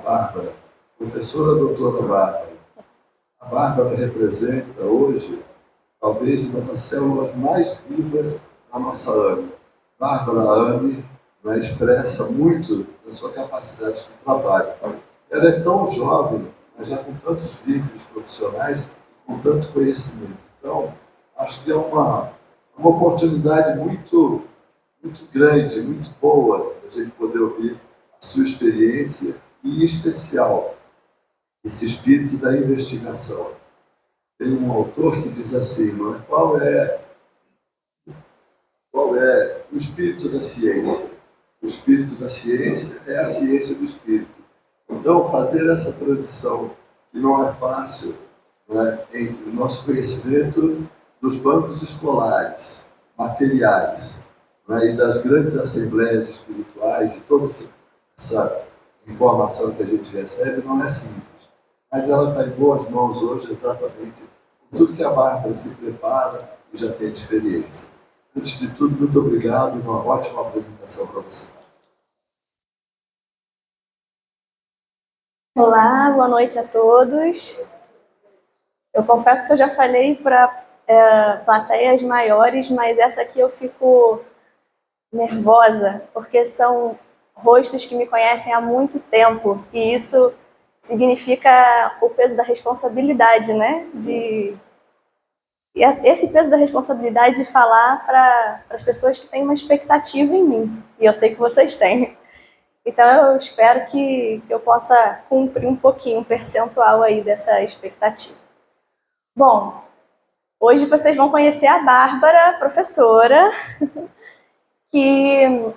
Bárbara, professora doutora Bárbara. A Bárbara representa hoje, talvez, uma das células mais vivas da nossa AME. Bárbara AME expressa muito da sua capacidade de trabalho. Ela é tão jovem, mas já com tantos vínculos profissionais e com tanto conhecimento. Então, acho que é uma oportunidade muito grande, muito boa, a gente poder ouvir a sua experiência e, em especial, esse espírito da investigação. Tem um autor que diz assim, não é? Qual é o espírito da ciência? O espírito da ciência é a ciência do espírito. Então, fazer essa transição, que não é fácil, não é? Entre o nosso conhecimento dos bancos escolares, materiais, não é? E das grandes assembleias espirituais e toda essa informação que a gente recebe, não é simples. Mas ela está em boas mãos hoje, exatamente por tudo que a Bárbara se prepara e já tem de experiência. Antes de tudo, muito obrigado e uma ótima apresentação para você. Olá, boa noite a todos. Eu confesso que eu já falei para plateias maiores, mas essa aqui eu fico nervosa, porque são rostos que me conhecem há muito tempo, e isso significa o peso da responsabilidade, né? Esse peso da responsabilidade de falar para as pessoas que têm uma expectativa em mim, e eu sei que vocês têm. Então eu espero que eu possa cumprir um pouquinho, um percentual aí dessa expectativa. Bom, hoje vocês vão conhecer a Bárbara, professora, que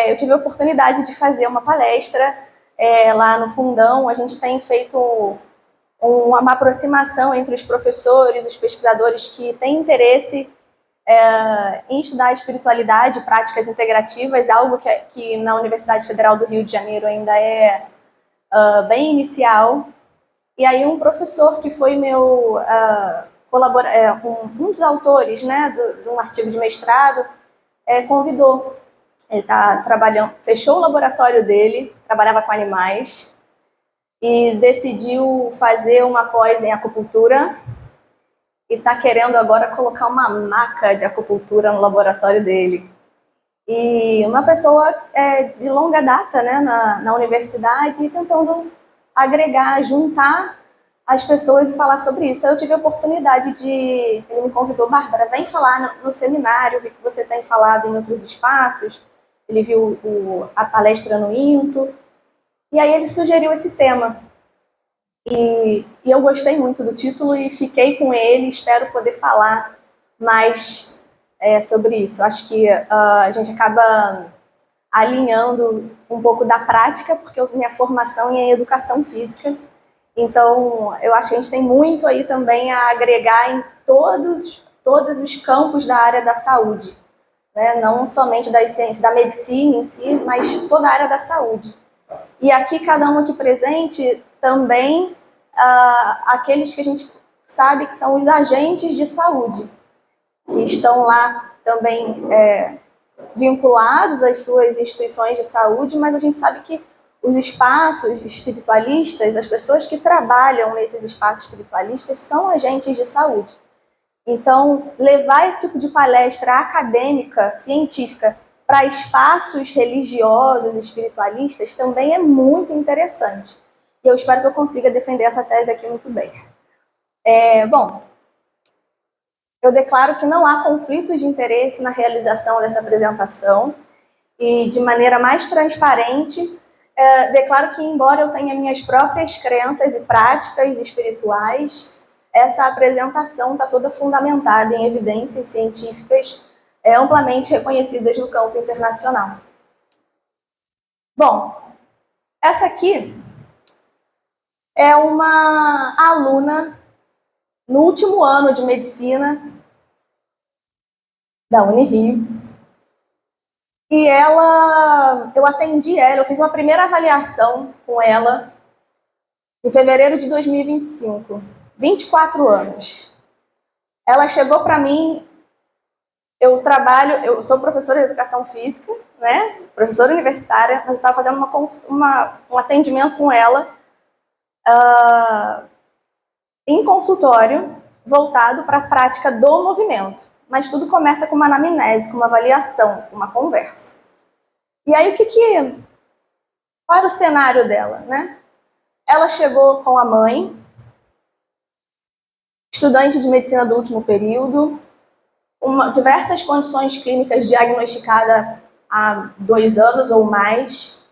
eu tive a oportunidade de fazer uma palestra lá no Fundão. A gente tem feito uma aproximação entre os professores, os pesquisadores que têm interesse em estudar a espiritualidade, práticas integrativas, algo que na Universidade Federal do Rio de Janeiro ainda é bem inicial. E aí um professor que foi meu um dos autores, né, de um artigo de mestrado, convidou. Ele está trabalhando, fechou o laboratório dele, trabalhava com animais, e decidiu fazer uma pós em acupuntura, e está querendo agora colocar uma maca de acupuntura no laboratório dele. E uma pessoa de longa data, né, na universidade, tentando agregar, juntar as pessoas e falar sobre isso. Eu tive a oportunidade ele me convidou, Bárbara, vem falar no seminário, vi que você tem falado em outros espaços, ele viu a palestra no INTO, e aí ele sugeriu esse tema. E eu gostei muito do título e fiquei com ele, espero poder falar mais sobre isso. Acho que a gente acaba alinhando um pouco da prática, porque minha formação é em educação física, então eu acho que a gente tem muito aí também a agregar em todos os campos da área da saúde, né? Não somente das ciências, da medicina em si, mas toda a área da saúde. E aqui, cada um aqui presente, também aqueles que a gente sabe que são os agentes de saúde, que estão lá também vinculados às suas instituições de saúde, mas a gente sabe que os espaços espiritualistas, as pessoas que trabalham nesses espaços espiritualistas são agentes de saúde. Então, levar esse tipo de palestra acadêmica, científica, para espaços religiosos, espiritualistas, também é muito interessante. E eu espero que eu consiga defender essa tese aqui muito bem. Bom, eu declaro que não há conflito de interesse na realização dessa apresentação e, de maneira mais transparente, declaro que, embora eu tenha minhas próprias crenças e práticas espirituais, essa apresentação está toda fundamentada em evidências científicas amplamente reconhecidas no campo internacional. Bom, essa aqui é uma aluna no último ano de medicina da Unirio, e eu atendi ela, eu fiz uma primeira avaliação com ela em fevereiro de 2025, 24 anos. Ela chegou para mim eu sou professora de educação física, né? Professora universitária, mas eu estava fazendo um atendimento com ela em consultório voltado para a prática do movimento. Mas tudo começa com uma anamnese, com uma avaliação, com uma conversa. E aí, qual era o cenário dela, né? Ela chegou com a mãe, estudante de medicina do último período, diversas condições clínicas diagnosticadas há 2 anos ou mais.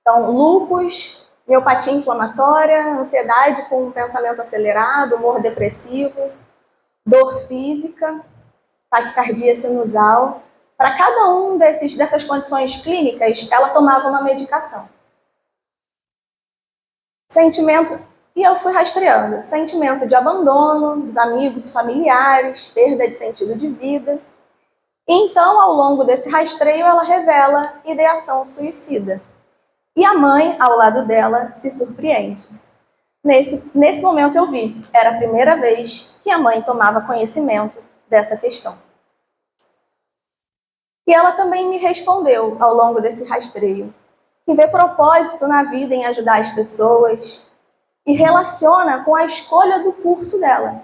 Então, lúpus, miopatia inflamatória, ansiedade com pensamento acelerado, humor depressivo, dor física, taquicardia sinusal. Para cada um dessas condições clínicas, ela tomava uma medicação. E eu fui rastreando. Sentimento de abandono dos amigos e familiares, perda de sentido de vida. Então, ao longo desse rastreio, ela revela ideação suicida. E a mãe, ao lado dela, se surpreende. Nesse momento eu vi, era a primeira vez que a mãe tomava conhecimento dessa questão. E ela também me respondeu, ao longo desse rastreio, que vê propósito na vida em ajudar as pessoas e relaciona com a escolha do curso dela.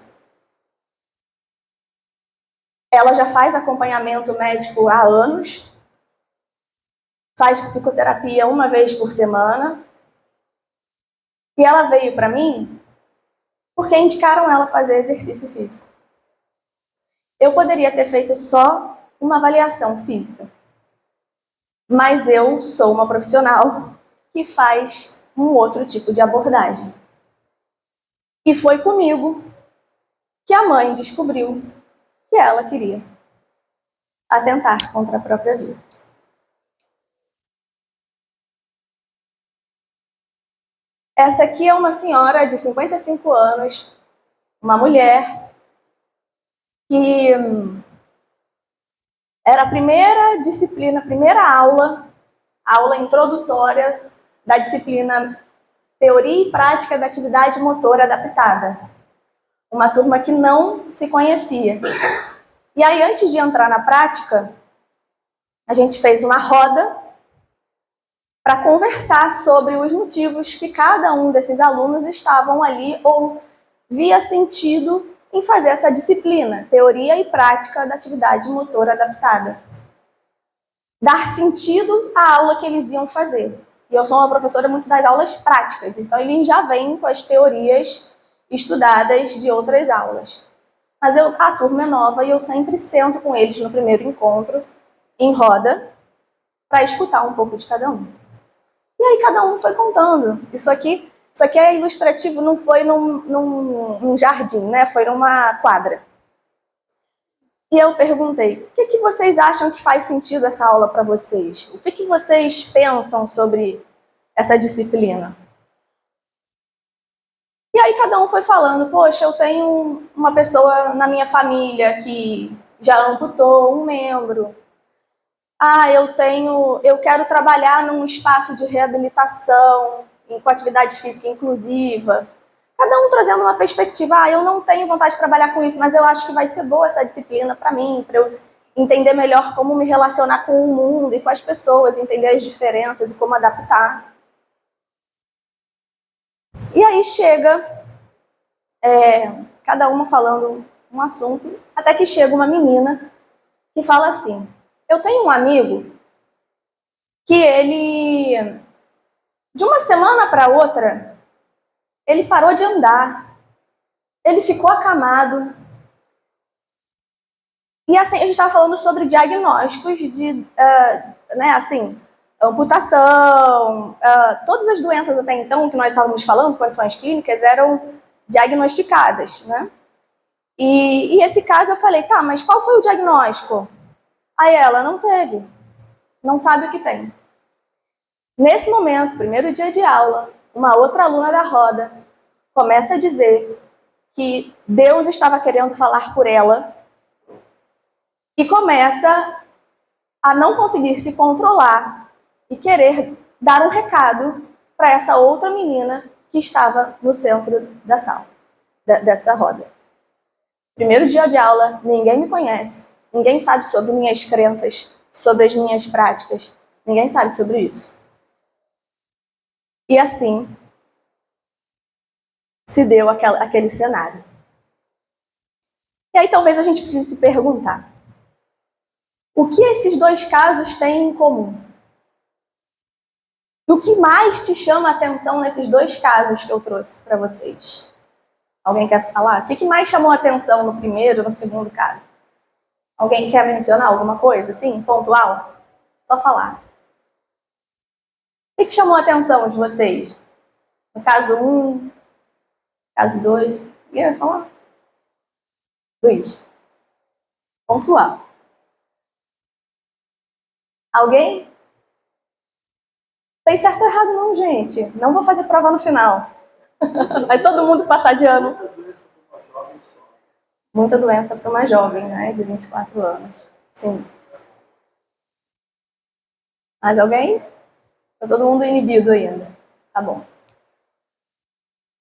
Ela já faz acompanhamento médico há anos, faz psicoterapia 1 vez por semana, e ela veio para mim porque indicaram ela fazer exercício físico. Eu poderia ter feito só uma avaliação física, mas eu sou uma profissional que faz um outro tipo de abordagem. E foi comigo que a mãe descobriu que ela queria atentar contra a própria vida. Essa aqui é uma senhora de 55 anos, uma mulher que era a primeira disciplina, a primeira aula introdutória da disciplina Teoria e Prática da Atividade Motora Adaptada. Uma turma que não se conhecia. E aí, antes de entrar na prática, a gente fez uma roda para conversar sobre os motivos que cada um desses alunos estavam ali ou via sentido em fazer essa disciplina, Teoria e Prática da Atividade Motora Adaptada. Dar sentido à aula que eles iam fazer. E eu sou uma professora muito das aulas práticas, então eles já vêm com as teorias estudadas de outras aulas. Mas a turma é nova e eu sempre sento com eles no primeiro encontro, em roda, para escutar um pouco de cada um. E aí cada um foi contando. Isso aqui é ilustrativo, não foi num jardim, né? Foi numa quadra. E eu perguntei, o que vocês acham que faz sentido essa aula para vocês? O que vocês pensam sobre essa disciplina? E aí cada um foi falando, poxa, eu tenho uma pessoa na minha família que já amputou um membro. Eu quero trabalhar num espaço de reabilitação, com atividade física inclusiva. Cada um trazendo uma perspectiva, eu não tenho vontade de trabalhar com isso, mas eu acho que vai ser boa essa disciplina para mim, para eu entender melhor como me relacionar com o mundo e com as pessoas, entender as diferenças e como adaptar. E aí chega, cada uma falando um assunto, até que chega uma menina que fala assim, eu tenho um amigo que ele, de uma semana para outra, ele parou de andar, ele ficou acamado. E assim, a gente estava falando sobre diagnósticos de, amputação, todas as doenças até então que nós estávamos falando, condições clínicas, eram diagnosticadas, né? E esse caso eu falei, tá, mas qual foi o diagnóstico? Aí ela, não teve, não sabe o que tem. Nesse momento, primeiro dia de aula, uma outra aluna da roda começa a dizer que Deus estava querendo falar por ela e começa a não conseguir se controlar e querer dar um recado para essa outra menina que estava no centro da sala, dessa roda. Primeiro dia de aula, ninguém me conhece, Ninguém sabe sobre minhas crenças, sobre as minhas práticas. Ninguém sabe sobre isso. E assim se deu aquele cenário. E aí talvez a gente precise se perguntar: o que esses dois casos têm em comum? E o que mais te chama a atenção nesses dois casos que eu trouxe para vocês? Alguém quer falar? O que mais chamou a atenção no primeiro e no segundo caso? Alguém quer mencionar alguma coisa, assim, pontual? Só falar. O que chamou a atenção de vocês? No caso 1, caso 2, alguém vai falar? Luiz. Pontual. Alguém? Tem certo ou errado não, gente. Não vou fazer prova no final. Vai todo mundo passar de ano. Muita doença para uma jovem, né? De 24 anos. Sim. Mais alguém? Tá todo mundo inibido ainda. Tá bom.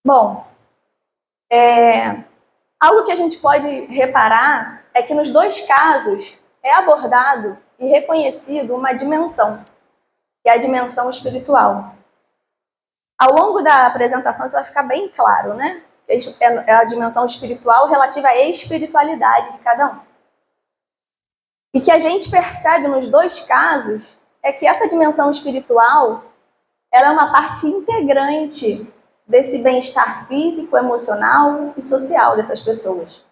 Bom, algo que a gente pode reparar é que nos dois casos é abordado e reconhecido uma dimensão, que é a dimensão espiritual. Ao longo da apresentação isso vai ficar bem claro, né? É a dimensão espiritual relativa à espiritualidade de cada um. E que a gente percebe nos dois casos é que essa dimensão espiritual ela é uma parte integrante desse bem-estar físico, emocional e social dessas pessoas.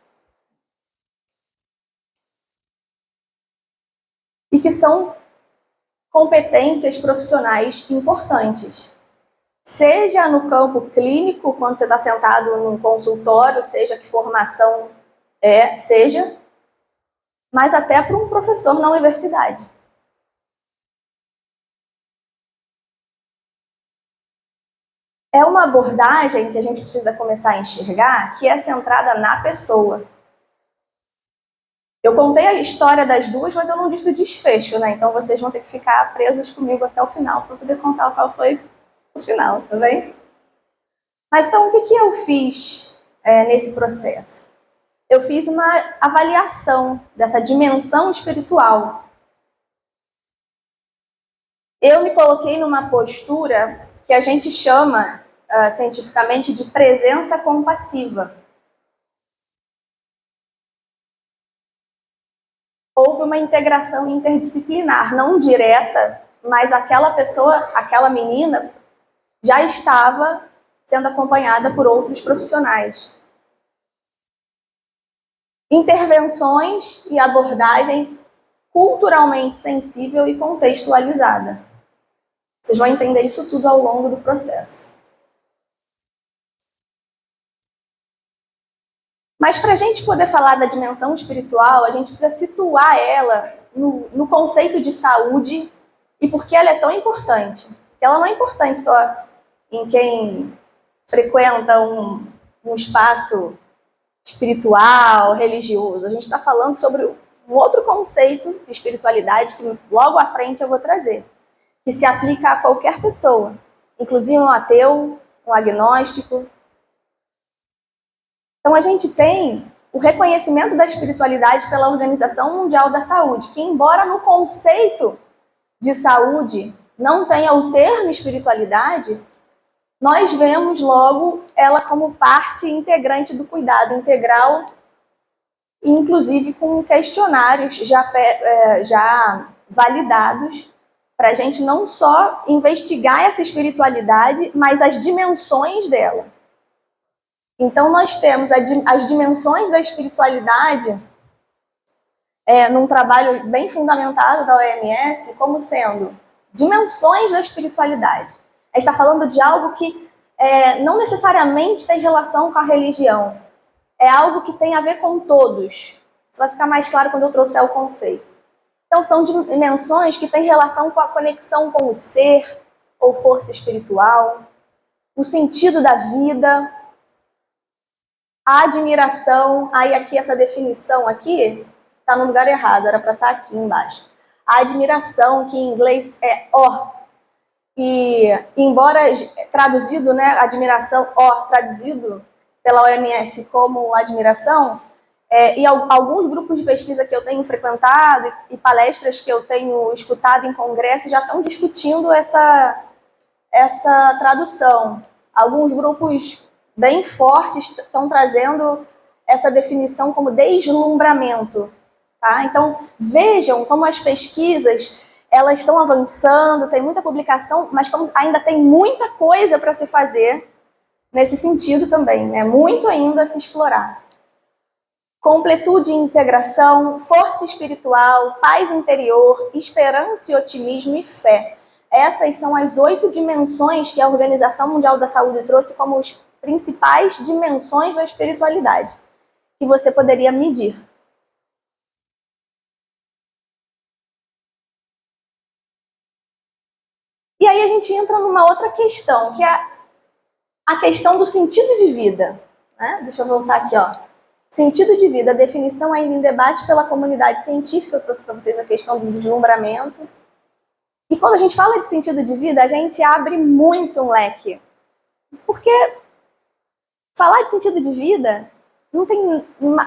E que são competências profissionais importantes. Seja no campo clínico, quando você está sentado num consultório, seja que formação seja, mas até para um professor na universidade. É uma abordagem que a gente precisa começar a enxergar que é centrada na pessoa. Eu contei a história das duas, mas eu não disse o desfecho, né? Então vocês vão ter que ficar presos comigo até o final para poder contar qual foi o final, tá bem? Mas então o que eu fiz nesse processo? Eu fiz uma avaliação dessa dimensão espiritual. Eu me coloquei numa postura que a gente chama cientificamente de presença compassiva. Houve uma integração interdisciplinar, não direta, mas aquela pessoa, aquela menina, já estava sendo acompanhada por outros profissionais. Intervenções e abordagem culturalmente sensível e contextualizada. Vocês vão entender isso tudo ao longo do processo. Mas para a gente poder falar da dimensão espiritual, a gente precisa situar ela no conceito de saúde e por que ela é tão importante. Ela não é importante só em quem frequenta um espaço espiritual, religioso. A gente está falando sobre um outro conceito de espiritualidade que logo à frente eu vou trazer, que se aplica a qualquer pessoa, inclusive um ateu, um agnóstico. Então a gente tem o reconhecimento da espiritualidade pela Organização Mundial da Saúde, que embora no conceito de saúde não tenha o termo espiritualidade, nós vemos logo ela como parte integrante do cuidado integral, inclusive com questionários já validados, para a gente não só investigar essa espiritualidade, mas as dimensões dela. Então nós temos as dimensões da espiritualidade num trabalho bem fundamentado da OMS, como sendo dimensões da espiritualidade. A gente está falando de algo que não necessariamente tem relação com a religião. É algo que tem a ver com todos. Isso vai ficar mais claro quando eu trouxer o conceito. Então, são dimensões que têm relação com a conexão com o ser, ou força espiritual, o sentido da vida, a admiração. Aí, aqui, essa definição aqui está no lugar errado, era para estar aqui embaixo. A admiração, que em inglês é awe. E, embora traduzido, né, admiração, traduzido pela OMS como admiração, E alguns grupos de pesquisa que eu tenho frequentado e palestras que eu tenho escutado em congressos já estão discutindo essa tradução. Alguns grupos bem fortes estão trazendo essa definição como deslumbramento. Tá? Então, vejam como as pesquisas elas estão avançando, tem muita publicação, mas como ainda tem muita coisa para se fazer nesse sentido também, né? Muito ainda a se explorar. Completude e integração, força espiritual, paz interior, esperança e otimismo e fé. Essas são as 8 dimensões que a Organização Mundial da Saúde trouxe como as principais dimensões da espiritualidade, que você poderia medir. E aí a gente entra numa outra questão, que é a questão do sentido de vida. Né? Deixa eu voltar aqui, ó. Sentido de vida, a definição ainda em debate pela comunidade científica, eu trouxe para vocês a questão do deslumbramento. E quando a gente fala de sentido de vida, a gente abre muito um leque. Porque falar de sentido de vida,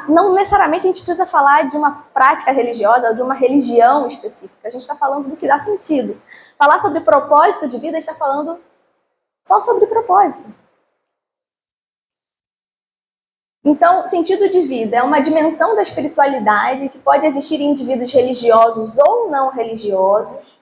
não necessariamente a gente precisa falar de uma prática religiosa ou de uma religião específica. A gente está falando do que dá sentido. Falar sobre propósito de vida, a gente está falando só sobre propósito. Então, sentido de vida é uma dimensão da espiritualidade que pode existir em indivíduos religiosos ou não religiosos,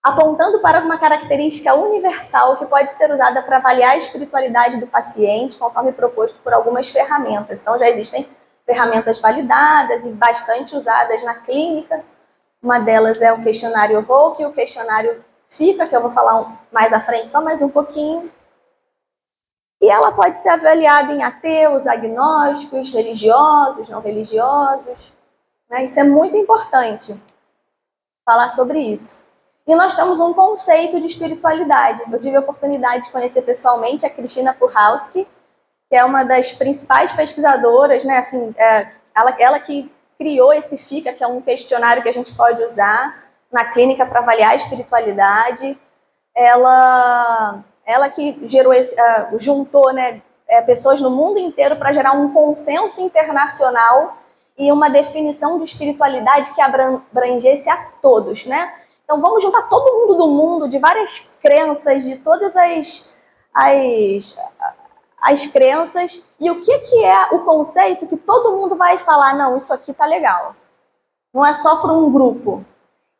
apontando para uma característica universal que pode ser usada para avaliar a espiritualidade do paciente, conforme proposto por algumas ferramentas. Então, já existem ferramentas validadas e bastante usadas na clínica. Uma delas é o questionário Volk e o questionário FICA, que eu vou falar mais à frente, só mais um pouquinho. E ela pode ser avaliada em ateus, agnósticos, religiosos, não religiosos. Né? Isso é muito importante, falar sobre isso. E nós temos um conceito de espiritualidade. Eu tive a oportunidade de conhecer pessoalmente a Cristina Puhalski, que é uma das principais pesquisadoras, né? Assim, ela que criou esse FICA, que é um questionário que a gente pode usar na clínica para avaliar a espiritualidade. Ela que gerou juntou, né, pessoas no mundo inteiro para gerar um consenso internacional e uma definição de espiritualidade que abrangesse a todos, né? Então vamos juntar todo mundo do mundo, de várias crenças, de todas as crenças, e o que é o conceito que todo mundo vai falar, não, isso aqui tá legal. Não é só para um grupo.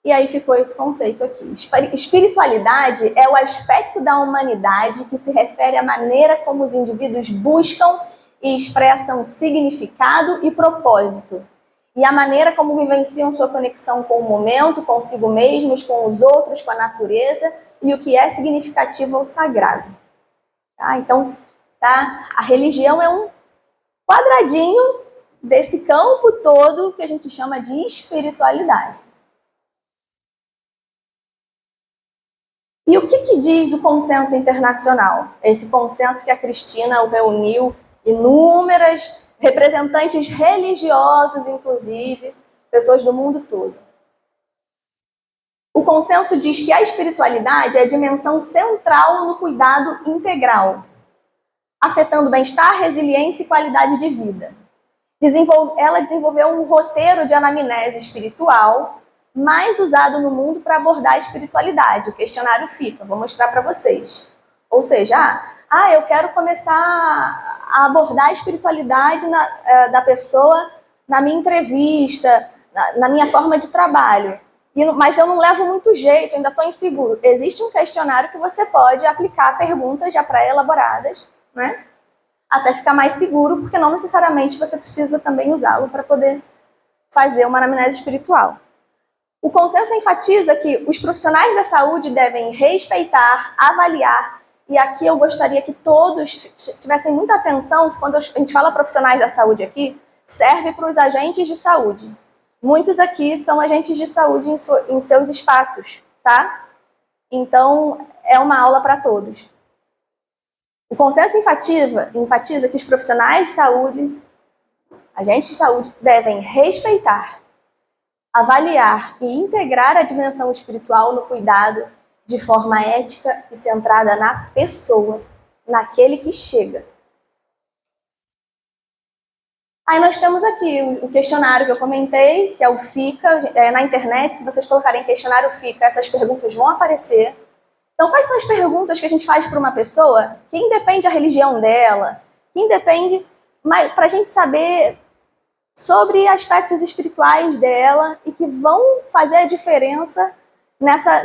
E aí ficou esse conceito aqui. Espiritualidade é o aspecto da humanidade que se refere à maneira como os indivíduos buscam e expressam significado e propósito. E a maneira como vivenciam sua conexão com o momento, consigo mesmos, com os outros, com a natureza e o que é significativo ou sagrado. Tá? Então, tá? A religião é um quadradinho desse campo todo que a gente chama de espiritualidade. E o que diz o consenso internacional? Esse consenso que a Cristina reuniu inúmeras representantes religiosos, inclusive, pessoas do mundo todo. O consenso diz que a espiritualidade é a dimensão central no cuidado integral, afetando bem-estar, resiliência e qualidade de vida. Ela desenvolveu um roteiro de anamnese espiritual mais usado no mundo para abordar a espiritualidade, o questionário FICA, vou mostrar para vocês. Ou seja, eu quero começar a abordar a espiritualidade da pessoa na minha entrevista, na minha forma de trabalho. Mas eu não levo muito jeito, ainda estou inseguro. Existe um questionário que você pode aplicar perguntas já pré-elaboradas, né? Até ficar mais seguro, porque não necessariamente você precisa também usá-lo para poder fazer uma anamnese espiritual. O consenso enfatiza que os profissionais da saúde devem respeitar, avaliar, e aqui eu gostaria que todos tivessem muita atenção, quando a gente fala profissionais da saúde aqui, serve para os agentes de saúde. Muitos aqui são agentes de saúde em seus espaços, tá? Então, é uma aula para todos. O consenso enfatiza que os profissionais de saúde, agentes de saúde, devem respeitar, avaliar e integrar a dimensão espiritual no cuidado de forma ética e centrada na pessoa, naquele que chega. Aí nós temos aqui o questionário que eu comentei, que é o FICA, na internet, se vocês colocarem questionário FICA, essas perguntas vão aparecer. Então, quais são as perguntas que a gente faz para uma pessoa que independe da religião dela, que independe, para a gente saber sobre aspectos espirituais dela e que vão fazer a diferença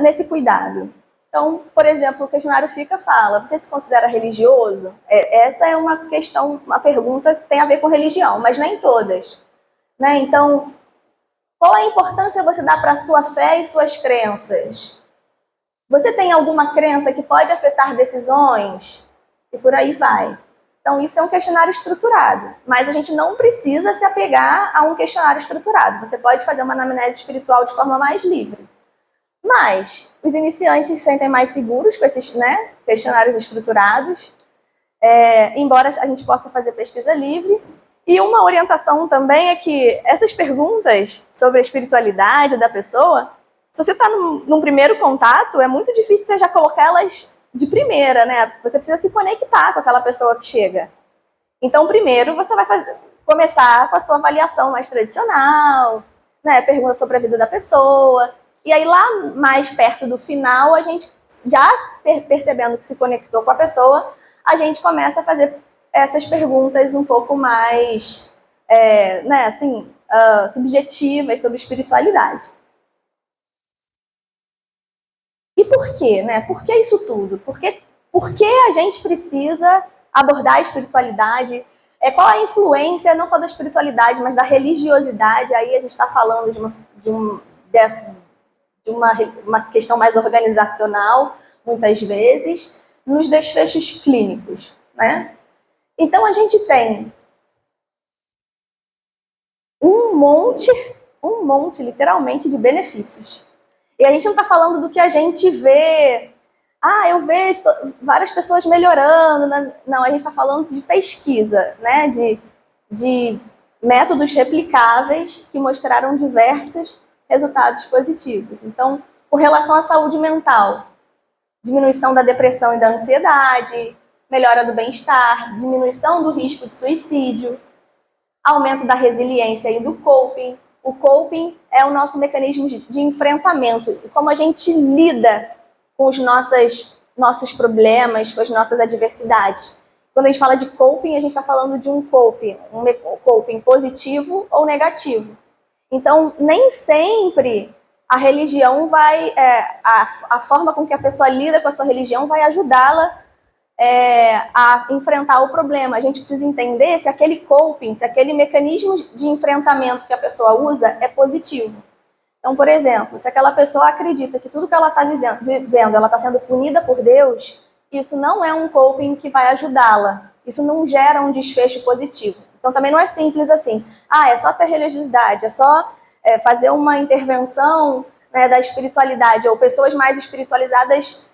nesse cuidado. Então, por exemplo, o questionário FICA fala, você se considera religioso? Essa é uma questão, uma pergunta que tem a ver com religião, mas nem todas. Né? Então, qual a importância você dá para a sua fé e suas crenças? Você tem alguma crença que pode afetar decisões? E por aí vai. Então, isso é um questionário estruturado, mas a gente não precisa se apegar a um questionário estruturado. Você pode fazer uma anamnese espiritual de forma mais livre. Mas os iniciantes se sentem mais seguros com esses, né, questionários estruturados, embora a gente possa fazer pesquisa livre. E uma orientação também é que essas perguntas sobre a espiritualidade da pessoa, se você está num primeiro contato, é muito difícil você já colocar elas de primeira, né? Você precisa se conectar com aquela pessoa que chega. Então, primeiro, você vai começar com a sua avaliação mais tradicional, né? Pergunta sobre a vida da pessoa. E aí, lá mais perto do final, a gente, já percebendo que se conectou com a pessoa, a gente começa a fazer essas perguntas um pouco mais, né, assim, subjetivas sobre espiritualidade. E por quê, né? Por que isso tudo? Por que a gente precisa abordar a espiritualidade? Qual a influência, não só da espiritualidade, mas da religiosidade? Aí a gente está falando de uma questão mais organizacional, muitas vezes, nos desfechos clínicos, né? Então, a gente tem um monte, literalmente, de benefícios. E a gente não está falando do que a gente vê. Eu vejo várias pessoas melhorando. Né? Não, a gente está falando de pesquisa, né? De métodos replicáveis que mostraram diversos resultados positivos. Então, com relação à saúde mental, diminuição da depressão e da ansiedade, melhora do bem-estar, diminuição do risco de suicídio, aumento da resiliência e do coping. O coping é o nosso mecanismo de enfrentamento, e como a gente lida com os nossos problemas, com as nossas adversidades. Quando a gente fala de coping, a gente está falando de um coping positivo ou negativo. Então, nem sempre a religião vai, a forma com que a pessoa lida com a sua religião vai ajudá-la a enfrentar o problema. A gente precisa entender se aquele coping, se aquele mecanismo de enfrentamento que a pessoa usa é positivo. Então, por exemplo, se aquela pessoa acredita que tudo que ela está vivendo, ela está sendo punida por Deus, isso não é um coping que vai ajudá-la. Isso não gera um desfecho positivo. Então, também não é simples assim. É só ter religiosidade, é só fazer uma intervenção, né, da espiritualidade, ou pessoas mais espiritualizadas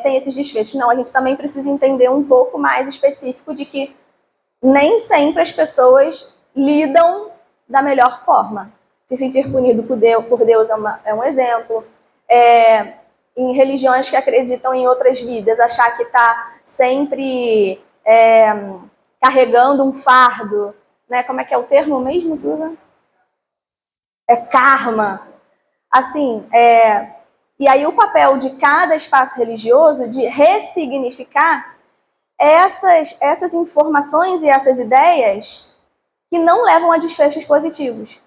têm esses desfechos. Não, a gente também precisa entender um pouco mais específico de que nem sempre as pessoas lidam da melhor forma. Se sentir punido por Deus é um exemplo. Em religiões que acreditam em outras vidas, achar que está sempre carregando um fardo, né? Como é que é o termo mesmo, Duda? Karma. Assim, e aí o papel de cada espaço religioso de ressignificar essas informações e essas ideias que não levam a desfechos positivos.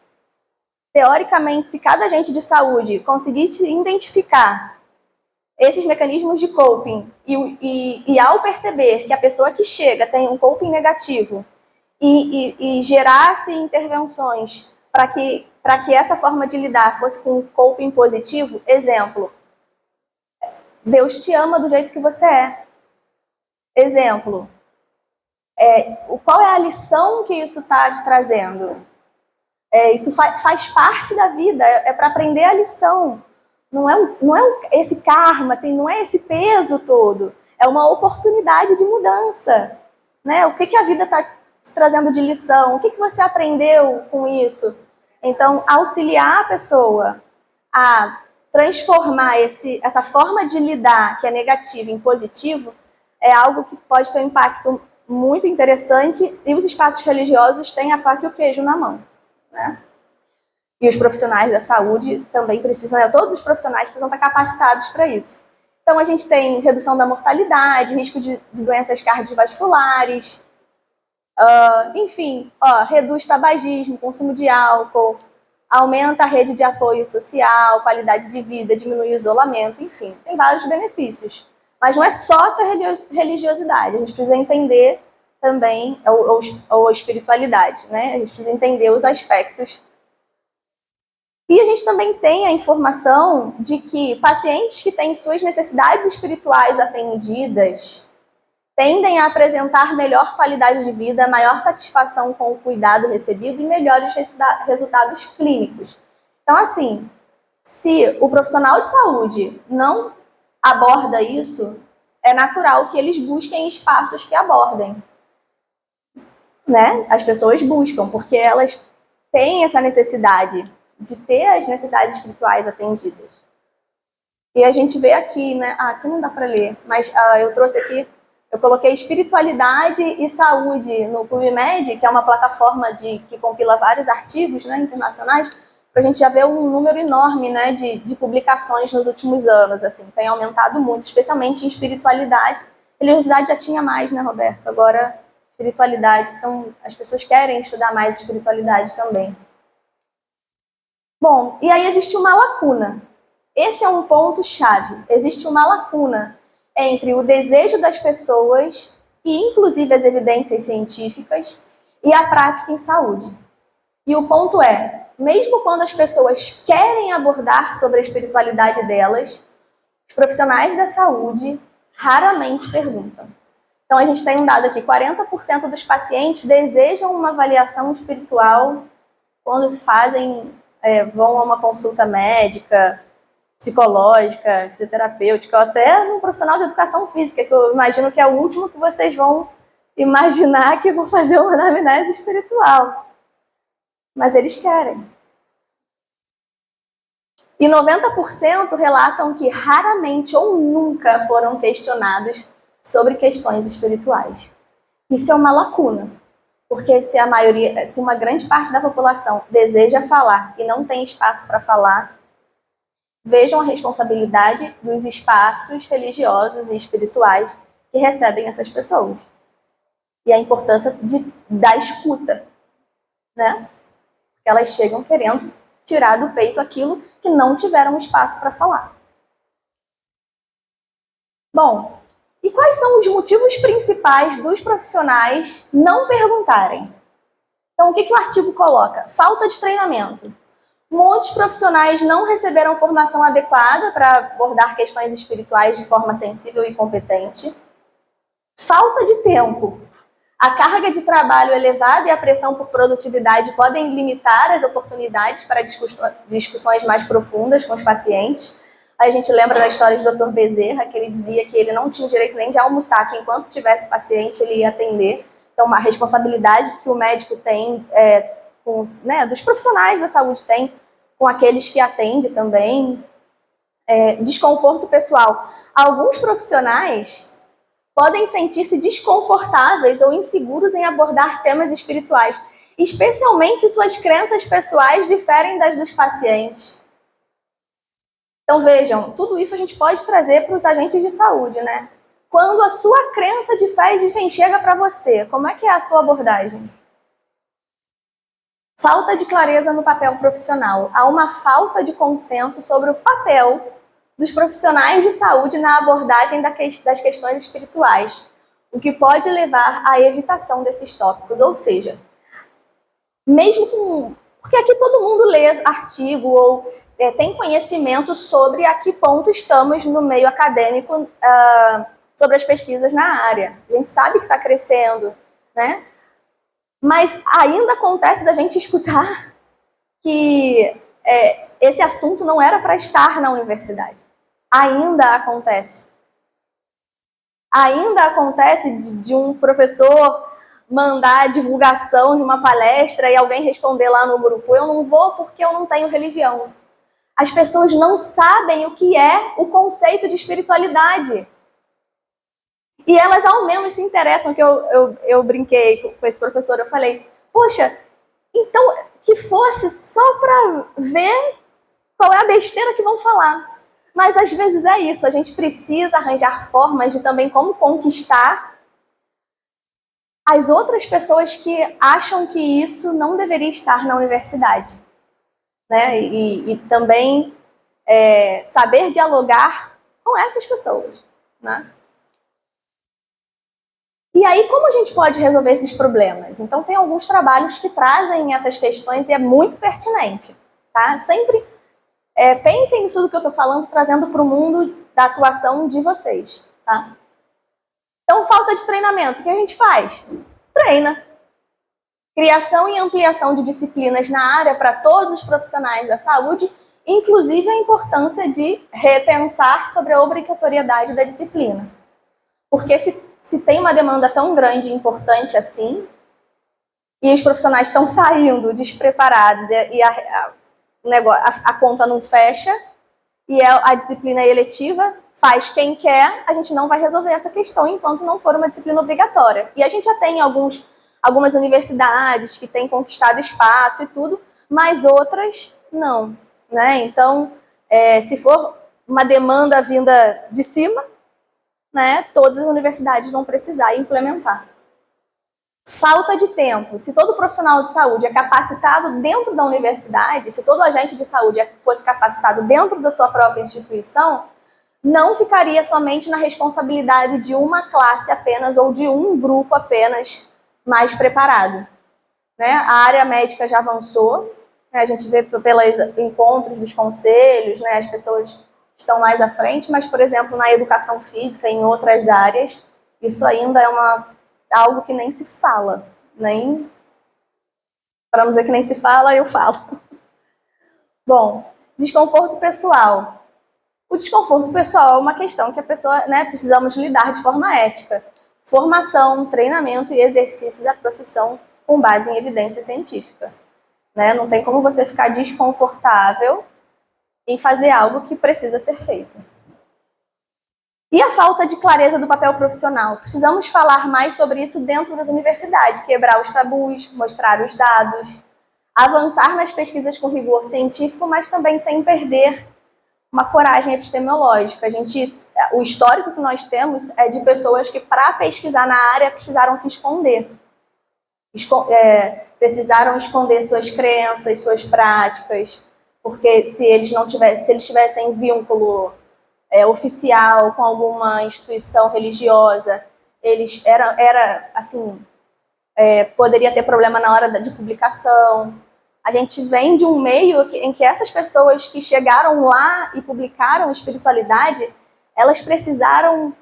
Teoricamente, se cada agente de saúde conseguir identificar esses mecanismos de coping e ao perceber que a pessoa que chega tem um coping negativo e gerasse intervenções para que essa forma de lidar fosse com um coping positivo, exemplo, Deus te ama do jeito que você é. Exemplo, qual é a lição que isso está te trazendo? Isso faz parte da vida, para aprender a lição. Não é esse karma, assim, não é esse peso todo. É uma oportunidade de mudança. Né? O que a vida está te trazendo de lição? O que você aprendeu com isso? Então, auxiliar a pessoa a transformar essa forma de lidar que é negativa em positivo é algo que pode ter um impacto muito interessante, e os espaços religiosos têm a faca e o queijo na mão, né? E os profissionais da saúde também precisam, todos os profissionais precisam estar capacitados para isso. Então, a gente tem redução da mortalidade, risco de doenças cardiovasculares, enfim, reduz tabagismo, consumo de álcool, aumenta a rede de apoio social, qualidade de vida, diminui o isolamento, enfim, tem vários benefícios. Mas não é só ter religiosidade, a gente precisa entender também, ou espiritualidade, né? A gente precisa entender os aspectos. E a gente também tem a informação de que pacientes que têm suas necessidades espirituais atendidas tendem a apresentar melhor qualidade de vida, maior satisfação com o cuidado recebido e melhores resultados clínicos. Então, assim, se o profissional de saúde não aborda isso, é natural que eles busquem espaços que abordem, né? As pessoas buscam, porque elas têm essa necessidade de ter as necessidades espirituais atendidas. E a gente vê aqui, né? Aqui não dá para ler, mas eu trouxe aqui, eu coloquei espiritualidade e saúde no PubMed, que é uma plataforma que compila vários artigos, né, internacionais, para a gente já ver um número enorme, né, de publicações nos últimos anos, assim, tem aumentado muito, especialmente em espiritualidade. Religiosidade já tinha mais, né, Roberto? Agora, espiritualidade, então as pessoas querem estudar mais espiritualidade também. Bom, e aí existe uma lacuna. Esse é um ponto-chave. Existe uma lacuna entre o desejo das pessoas, e inclusive as evidências científicas, e a prática em saúde. E o ponto é, mesmo quando as pessoas querem abordar sobre a espiritualidade delas, os profissionais da saúde raramente perguntam. Então a gente tem um dado aqui, 40% dos pacientes desejam uma avaliação espiritual quando vão a uma consulta médica, psicológica, fisioterapêutica, ou até num profissional de educação física, que eu imagino que é o último que vocês vão imaginar que vão fazer uma anamnese espiritual. Mas eles querem. E 90% relatam que raramente ou nunca foram questionados sobre questões espirituais. Isso é uma lacuna, porque se uma grande parte da população deseja falar e não tem espaço para falar, vejam a responsabilidade dos espaços religiosos e espirituais que recebem essas pessoas. E a importância da escuta, né? Porque elas chegam querendo tirar do peito aquilo que não tiveram espaço para falar. Bom, e quais são os motivos principais dos profissionais não perguntarem? Então, o que o artigo coloca? Falta de treinamento. Muitos profissionais não receberam formação adequada para abordar questões espirituais de forma sensível e competente. Falta de tempo. A carga de trabalho elevada e a pressão por produtividade podem limitar as oportunidades para discussões mais profundas com os pacientes. A gente lembra da história do Dr. Bezerra, que ele dizia que ele não tinha o direito nem de almoçar, que enquanto tivesse paciente ele ia atender. Então, uma responsabilidade que o médico tem dos profissionais da saúde têm com aqueles que atendem também, desconforto pessoal. Alguns profissionais podem sentir-se desconfortáveis ou inseguros em abordar temas espirituais, especialmente se suas crenças pessoais diferem das dos pacientes. Então vejam, tudo isso a gente pode trazer para os agentes de saúde, né? Quando a sua crença difere de quem chega para você, como é que é a sua abordagem? Falta de clareza no papel profissional. Há uma falta de consenso sobre o papel dos profissionais de saúde na abordagem das questões espirituais, o que pode levar à evitação desses tópicos. Ou seja, porque aqui todo mundo lê artigo ou tem conhecimento sobre a que ponto estamos no meio acadêmico sobre as pesquisas na área. A gente sabe que está crescendo, né? Mas ainda acontece da gente escutar que esse assunto não era para estar na universidade. Ainda acontece. Ainda acontece de um professor mandar a divulgação de uma palestra e alguém responder lá no grupo: eu não vou porque eu não tenho religião. As pessoas não sabem o que é o conceito de espiritualidade. E elas ao menos se interessam, que eu brinquei com esse professor, eu falei, poxa, então que fosse só para ver qual é a besteira que vão falar. Mas às vezes é isso, a gente precisa arranjar formas de também como conquistar as outras pessoas que acham que isso não deveria estar na universidade. Né? E também saber dialogar com essas pessoas. Né? E aí, como a gente pode resolver esses problemas? Então, tem alguns trabalhos que trazem essas questões e é muito pertinente. Tá? Sempre pensem nisso do que eu estou falando, trazendo para o mundo da atuação de vocês. Tá? Então, falta de treinamento, o que a gente faz? Treina. Criação e ampliação de disciplinas na área para todos os profissionais da saúde, inclusive a importância de repensar sobre a obrigatoriedade da disciplina. Porque se tem uma demanda tão grande e importante assim, e os profissionais estão saindo despreparados e a conta não fecha, e a disciplina é eletiva, faz quem quer, a gente não vai resolver essa questão enquanto não for uma disciplina obrigatória. E a gente já tem algumas universidades que têm conquistado espaço e tudo, mas outras não. Né? Então, se for uma demanda vinda de cima, né, todas as universidades vão precisar implementar. Falta de tempo. Se todo profissional de saúde é capacitado dentro da universidade, se todo agente de saúde fosse capacitado dentro da sua própria instituição, não ficaria somente na responsabilidade de uma classe apenas ou de um grupo apenas mais preparado. Né? A área médica já avançou, né? A gente vê pelos encontros dos conselhos, né? As pessoas estão mais à frente, mas, por exemplo, na educação física, em outras áreas, isso ainda é algo que nem se fala. Para não dizer que nem se fala, eu falo. Bom, desconforto pessoal. O desconforto pessoal é uma questão que a pessoa, né, precisamos lidar de forma ética. Formação, treinamento e exercício da profissão com base em evidência científica. Né? Não tem como você ficar desconfortável em fazer algo que precisa ser feito. E a falta de clareza do papel profissional? Precisamos falar mais sobre isso dentro das universidades, quebrar os tabus, mostrar os dados, avançar nas pesquisas com rigor científico, mas também sem perder uma coragem epistemológica. O histórico que nós temos é de pessoas que, para pesquisar na área, precisaram se esconder. Precisaram esconder suas crenças, suas práticas, porque se eles tivessem vínculo oficial com alguma instituição religiosa, poderia ter problema na hora de publicação. A gente vem de um meio em que essas pessoas que chegaram lá e publicaram espiritualidade, elas precisaram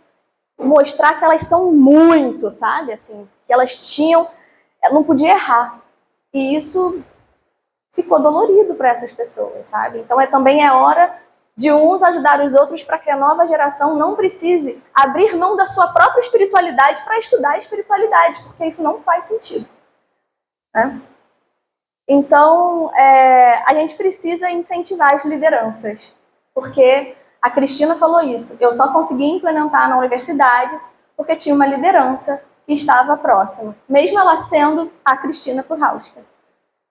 mostrar que elas são muito, sabe? Assim, que elas não podia errar. E isso ficou dolorido para essas pessoas, sabe? Então também é hora de uns ajudar os outros para que a nova geração não precise abrir mão da sua própria espiritualidade para estudar a espiritualidade, porque isso não faz sentido. Né? Então, a gente precisa incentivar as lideranças, porque a Cristina falou isso. Eu só consegui implementar na universidade porque tinha uma liderança que estava próxima, mesmo ela sendo a Cristina Kurhauska.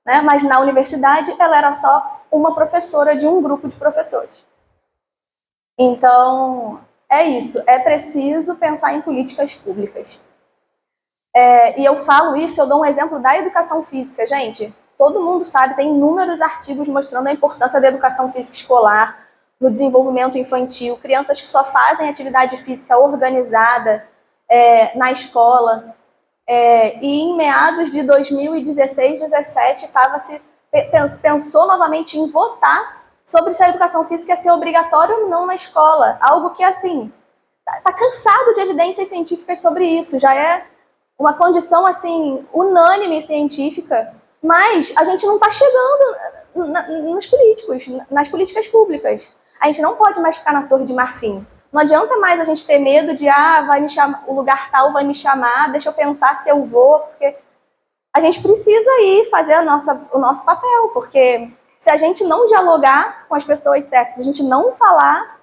Né? Mas na universidade ela era só uma professora de um grupo de professores. Então, é isso. É preciso pensar em políticas públicas. E eu falo isso, eu dou um exemplo da educação física. Gente, todo mundo sabe, tem inúmeros artigos mostrando a importância da educação física escolar no desenvolvimento infantil, crianças que só fazem atividade física organizada na escola. E em meados de 2016, 2017, pensou novamente em votar sobre se a educação física ia ser obrigatória ou não na escola. Algo que, assim, está cansado de evidências científicas sobre isso. Já é uma condição, assim, unânime científica. Mas a gente não está chegando nos políticos, nas políticas públicas. A gente não pode mais ficar na Torre de Marfim. Não adianta mais a gente ter medo de, vai me chamar, o lugar tal vai me chamar, deixa eu pensar se eu vou, porque a gente precisa ir fazer o nosso papel, porque se a gente não dialogar com as pessoas certas, se a gente não falar,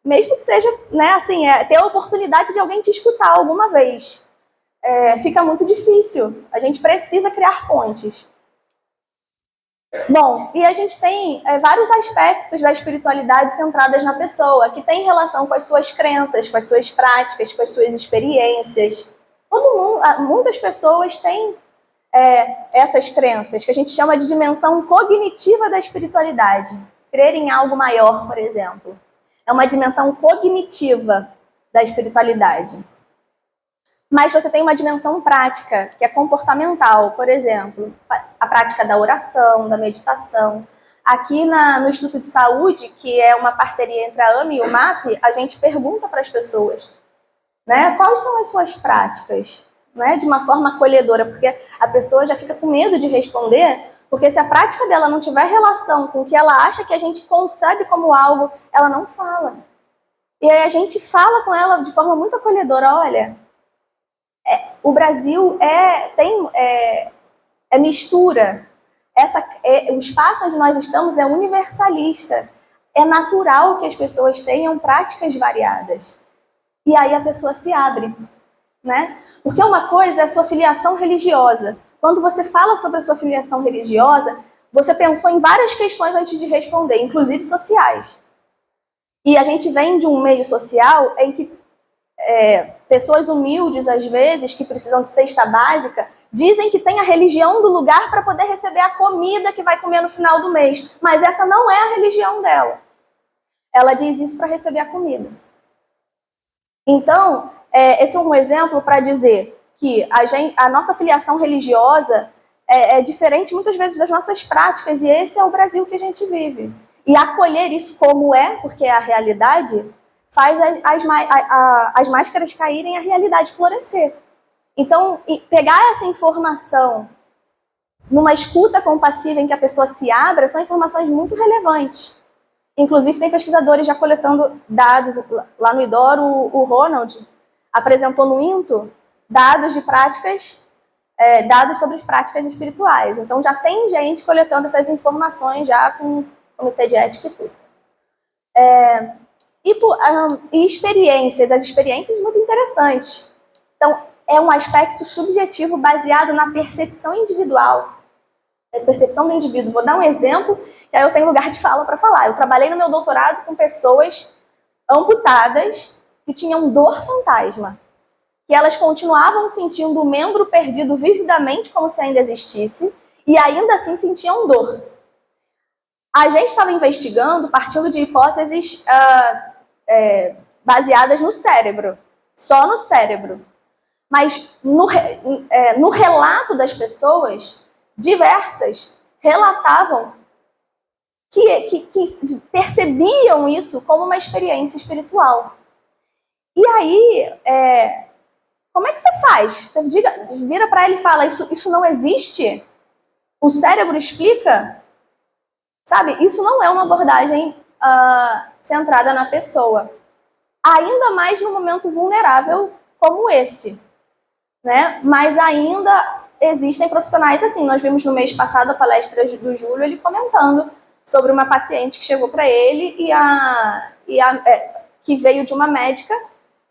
mesmo que seja, né, assim, ter a oportunidade de alguém te escutar alguma vez. Fica muito difícil. A gente precisa criar pontes. Bom, e a gente tem vários aspectos da espiritualidade centradas na pessoa, que tem relação com as suas crenças, com as suas práticas, com as suas experiências. Todo mundo, muitas pessoas têm essas crenças, que a gente chama de dimensão cognitiva da espiritualidade. Crer em algo maior, por exemplo. É uma dimensão cognitiva da espiritualidade. Mas você tem uma dimensão prática, que é comportamental. Por exemplo, a prática da oração, da meditação. Aqui no Instituto de Saúde, que é uma parceria entre a AME e o MAP, a gente pergunta para as pessoas, né, quais são as suas práticas, né, de uma forma acolhedora, porque a pessoa já fica com medo de responder, porque se a prática dela não tiver relação com o que ela acha que a gente concebe como algo, ela não fala. E aí a gente fala com ela de forma muito acolhedora, olha, o Brasil é mistura. O espaço onde nós estamos é universalista. É natural que as pessoas tenham práticas variadas. E aí a pessoa se abre, né? Porque uma coisa é a sua filiação religiosa. Quando você fala sobre a sua filiação religiosa, você pensou em várias questões antes de responder, inclusive sociais. E a gente vem de um meio social em que pessoas humildes, às vezes, que precisam de cesta básica, dizem que tem a religião do lugar para poder receber a comida que vai comer no final do mês. Mas essa não é a religião dela. Ela diz isso para receber a comida. Então, esse é um exemplo para dizer que a nossa filiação religiosa é diferente muitas vezes das nossas práticas, e esse é o Brasil que a gente vive. E acolher isso como porque é a realidade, faz as máscaras caírem e a realidade florescer. Então, pegar essa informação numa escuta compassiva em que a pessoa se abra, são informações muito relevantes. Inclusive, tem pesquisadores já coletando dados. Lá no IDOR, o Ronald apresentou no INTO dados de práticas, dados sobre práticas espirituais. Então, já tem gente coletando essas informações já com o Comitê de Ética e tudo. E experiências, as experiências muito interessantes. Então, é um aspecto subjetivo baseado na percepção individual. A percepção do indivíduo. Vou dar um exemplo, que aí eu tenho lugar de fala para falar. Eu trabalhei no meu doutorado com pessoas amputadas que tinham dor fantasma. Que elas continuavam sentindo o membro perdido vividamente, como se ainda existisse, e ainda assim sentiam dor. A gente estava investigando, partindo de hipóteses baseadas no cérebro, só no cérebro. Mas no relato das pessoas, diversas relatavam que percebiam isso como uma experiência espiritual. E aí, como é que você faz? Você vira para ele e fala, isso não existe? O cérebro explica? Sabe, isso não é uma abordagem centrada na pessoa. Ainda mais num momento vulnerável como esse, né? Mas ainda existem profissionais assim. Nós vimos no mês passado a palestra do Júlio, ele comentando sobre uma paciente que chegou para ele que veio de uma médica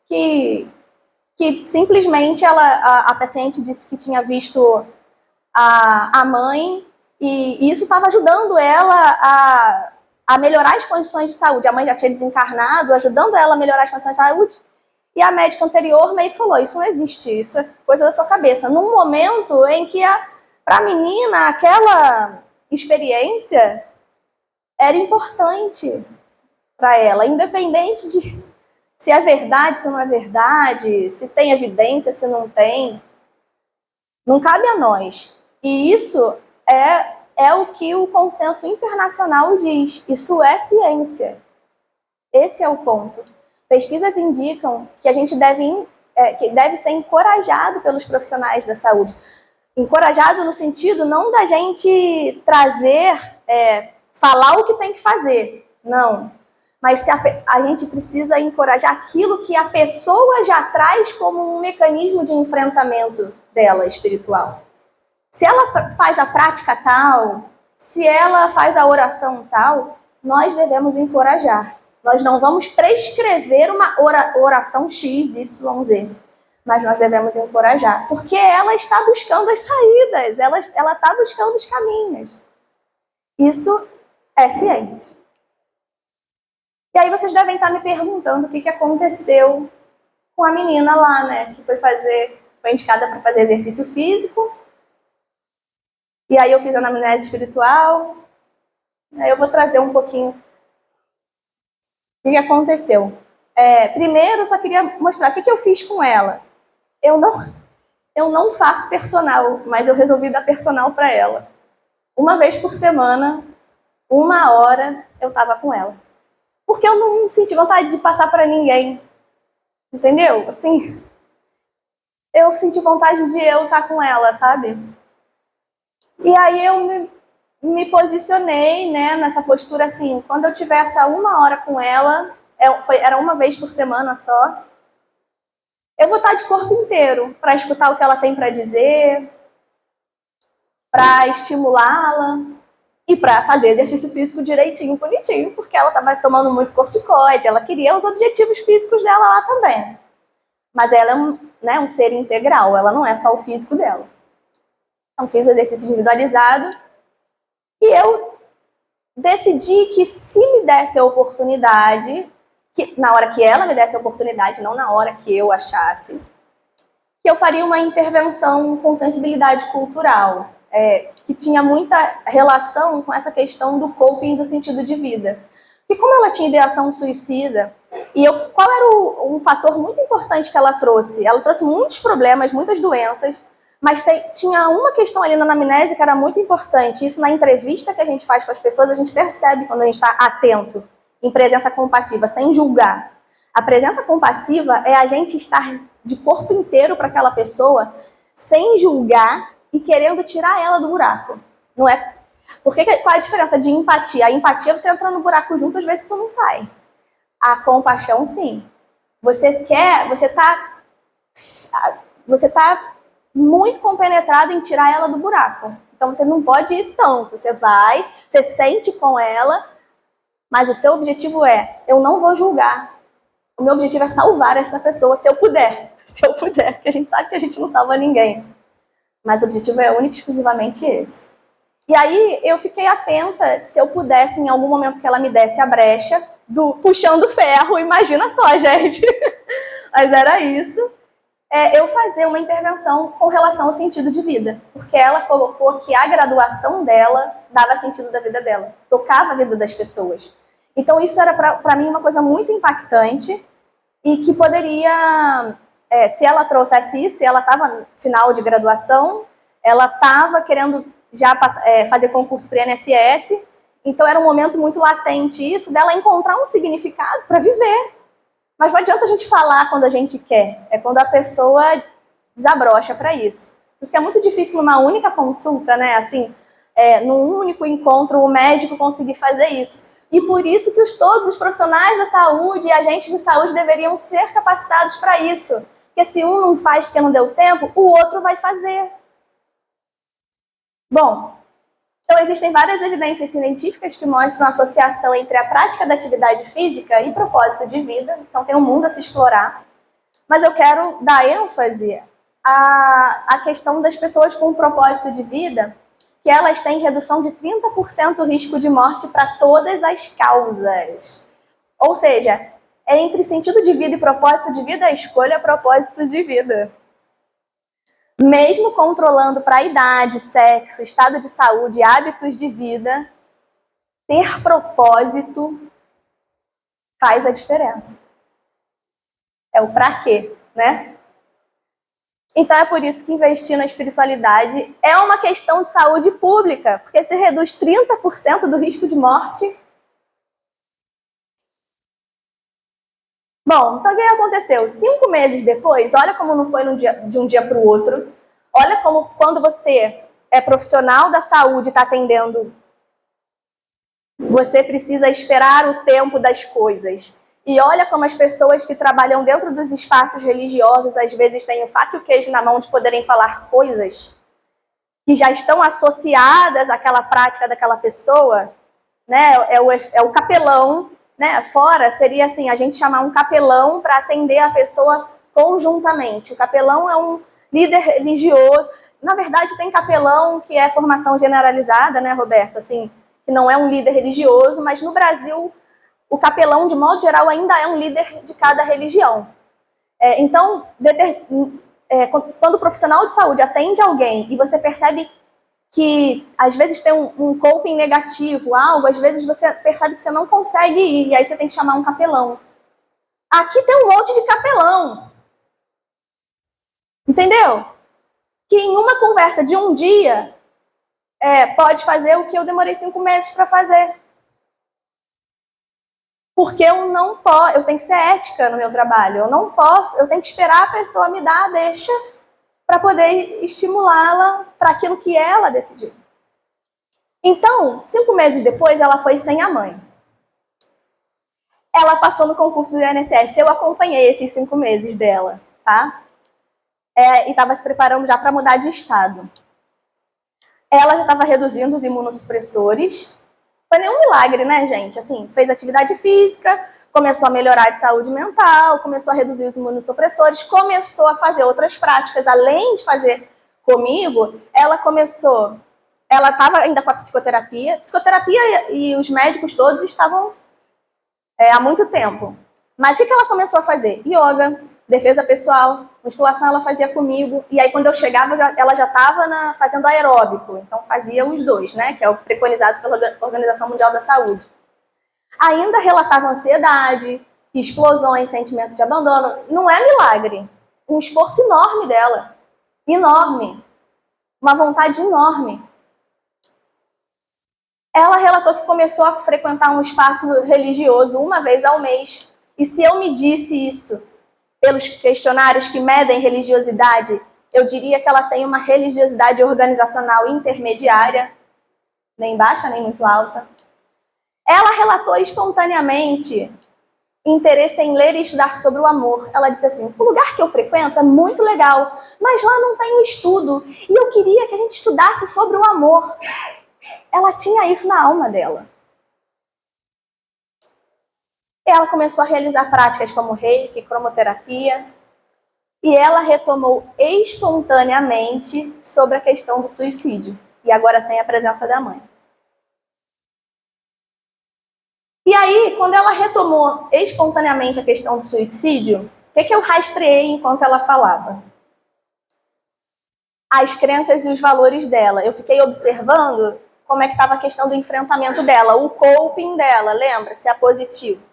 que simplesmente a paciente disse que tinha visto a mãe e isso estava ajudando ela a melhorar as condições de saúde. A mãe já tinha desencarnado, ajudando ela a melhorar as condições de saúde. E a médica anterior meio que falou, isso não existe, isso é coisa da sua cabeça. Num momento em que para a menina aquela experiência era importante para ela, independente de se é verdade, se não é verdade, se tem evidência, se não tem. Não cabe a nós. E isso é o que o consenso internacional diz. Isso é ciência. Esse é o ponto. Pesquisas indicam que a gente que deve ser encorajado pelos profissionais da saúde. Encorajado no sentido não da gente trazer, falar o que tem que fazer, não. Mas a gente precisa encorajar aquilo que a pessoa já traz como um mecanismo de enfrentamento dela espiritual. Se ela faz a prática tal, se ela faz a oração tal, nós devemos encorajar. Nós não vamos prescrever uma oração X, Y, Z, mas nós devemos encorajar, porque ela está buscando as saídas, ela está buscando os caminhos. Isso é ciência. E aí vocês devem estar me perguntando o que aconteceu com a menina lá, né, que foi indicada para fazer exercício físico. E aí eu fiz anamnese espiritual. Aí eu vou trazer um pouquinho o que aconteceu. Primeiro, eu só queria mostrar o que eu fiz com ela. Eu não faço personal, mas eu resolvi dar personal para ela. Uma vez por semana, 1 hora, eu estava com ela. Porque eu não senti vontade de passar para ninguém. Entendeu? Assim, eu senti vontade de eu estar com ela, sabe? E aí eu me posicionei, né, nessa postura assim, quando eu tiver essa 1 hora com ela, era uma vez por semana só, eu vou estar de corpo inteiro para escutar o que ela tem para dizer, para estimulá-la e para fazer exercício físico direitinho, bonitinho, porque ela estava tomando muito corticoide, ela queria os objetivos físicos dela lá também. Mas ela é um ser integral, ela não é só o físico dela. Então fiz o exercício individualizado e eu decidi que se me desse a oportunidade, na hora que ela me desse a oportunidade, não na hora que eu achasse, que eu faria uma intervenção com sensibilidade cultural, que tinha muita relação com essa questão do coping do sentido de vida. E como ela tinha ideação suicida, qual era um fator muito importante que ela trouxe? Ela trouxe muitos problemas, muitas doenças, mas tinha uma questão ali na anamnese que era muito importante. Isso na entrevista que a gente faz com as pessoas, a gente percebe quando a gente está atento, em presença compassiva, sem julgar. A presença compassiva é a gente estar de corpo inteiro para aquela pessoa, sem julgar e querendo tirar ela do buraco. Não é? Porque qual é a diferença de empatia? A empatia, você entra no buraco junto, às vezes tu não sai. A compaixão, sim. Você tá muito compenetrado em tirar ela do buraco. Então você não pode ir tanto. Você sente com ela, mas o seu objetivo eu não vou julgar. O meu objetivo é salvar essa pessoa, se eu puder. Se eu puder, porque a gente sabe que a gente não salva ninguém. Mas o objetivo é único e exclusivamente esse. E aí eu fiquei atenta, se eu pudesse, em algum momento que ela me desse a brecha, puxando ferro, imagina só, gente. Mas era isso. Eu fazer uma intervenção com relação ao sentido de vida. Porque ela colocou que a graduação dela dava sentido da vida dela. Tocava a vida das pessoas. Então isso era para mim uma coisa muito impactante e que poderia, se ela trouxesse isso, ela estava no final de graduação, ela estava querendo já fazer concurso para INSS, então era um momento muito latente isso, dela encontrar um significado para viver. Mas não adianta a gente falar quando a gente quer, é quando a pessoa desabrocha para isso. Por isso que é muito difícil numa única consulta, né, assim, num único encontro, o médico conseguir fazer isso. E por isso que todos os profissionais da saúde e agentes de saúde deveriam ser capacitados para isso. Porque se um não faz porque não deu tempo, o outro vai fazer. Bom, então existem várias evidências científicas que mostram a associação entre a prática da atividade física e propósito de vida. Então tem um mundo a se explorar. Mas eu quero dar ênfase à questão das pessoas com propósito de vida, que elas têm redução de 30% o risco de morte para todas as causas. Ou seja, entre sentido de vida e propósito de vida, a escolha é propósito de vida. Mesmo controlando para a idade, sexo, estado de saúde, hábitos de vida, ter propósito faz a diferença. É o pra quê, né? Então é por isso que investir na espiritualidade é uma questão de saúde pública, porque se reduz 30% do risco de morte. Bom, então o que aconteceu? 5 meses depois, olha como não foi de um dia para o outro, olha como quando você é profissional da saúde e está atendendo, você precisa esperar o tempo das coisas. E olha como as pessoas que trabalham dentro dos espaços religiosos às vezes têm o faca e o queijo na mão de poderem falar coisas que já estão associadas àquela prática daquela pessoa, né? É o capelão né, fora seria assim, a gente chamar um capelão para atender a pessoa conjuntamente. O capelão é um líder religioso. Na verdade, tem capelão que é formação generalizada, né, Roberto? Assim, que não é um líder religioso, mas no Brasil, o capelão, de modo geral, ainda é um líder de cada religião. Então, quando o profissional de saúde atende alguém e você percebe que às vezes tem um coping negativo, algo, às vezes você percebe que você não consegue ir, e aí você tem que chamar um capelão. Aqui tem um monte de capelão. Entendeu? Que em uma conversa de um dia pode fazer o que eu demorei 5 meses para fazer. Porque eu não posso, eu tenho que ser ética no meu trabalho. Eu não posso, eu tenho que esperar a pessoa me dar a deixa para poder estimulá-la para aquilo que ela decidiu. Então, 5 meses depois, ela foi sem a mãe. Ela passou no concurso do INSS. Eu acompanhei esses 5 meses dela, tá? E estava se preparando já para mudar de estado. Ela já estava reduzindo os imunossupressores. Foi nenhum milagre, né, gente? Assim, fez atividade física, começou a melhorar de saúde mental, começou a reduzir os imunossupressores, começou a fazer outras práticas. Além de fazer comigo, ela estava ainda com a psicoterapia. Psicoterapia e os médicos todos estavam há muito tempo. Mas o que ela começou a fazer? Yoga, defesa pessoal, musculação ela fazia comigo. E aí quando eu chegava, ela já estava fazendo aeróbico. Então fazia os dois, né? Que é o preconizado pela Organização Mundial da Saúde. Ainda relatava ansiedade, explosões, sentimentos de abandono. Não é milagre. Um esforço enorme dela. Enorme. Uma vontade enorme. Ela relatou que começou a frequentar um espaço religioso uma vez ao mês. E se eu medisse isso pelos questionários que medem religiosidade, eu diria que ela tem uma religiosidade organizacional intermediária, nem baixa nem muito alta. Ela relatou espontaneamente interesse em ler e estudar sobre o amor. Ela disse assim: o lugar que eu frequento é muito legal, mas lá não tem um estudo, e eu queria que a gente estudasse sobre o amor. Ela tinha isso na alma dela. Ela começou a realizar práticas como reiki, cromoterapia, e ela retomou espontaneamente sobre a questão do suicídio, e agora sem a presença da mãe. E aí, quando ela retomou espontaneamente a questão do suicídio, o que eu rastreei enquanto ela falava? As crenças e os valores dela. Eu fiquei observando como é que estava a questão do enfrentamento dela, o coping dela, lembra-se, a positivo.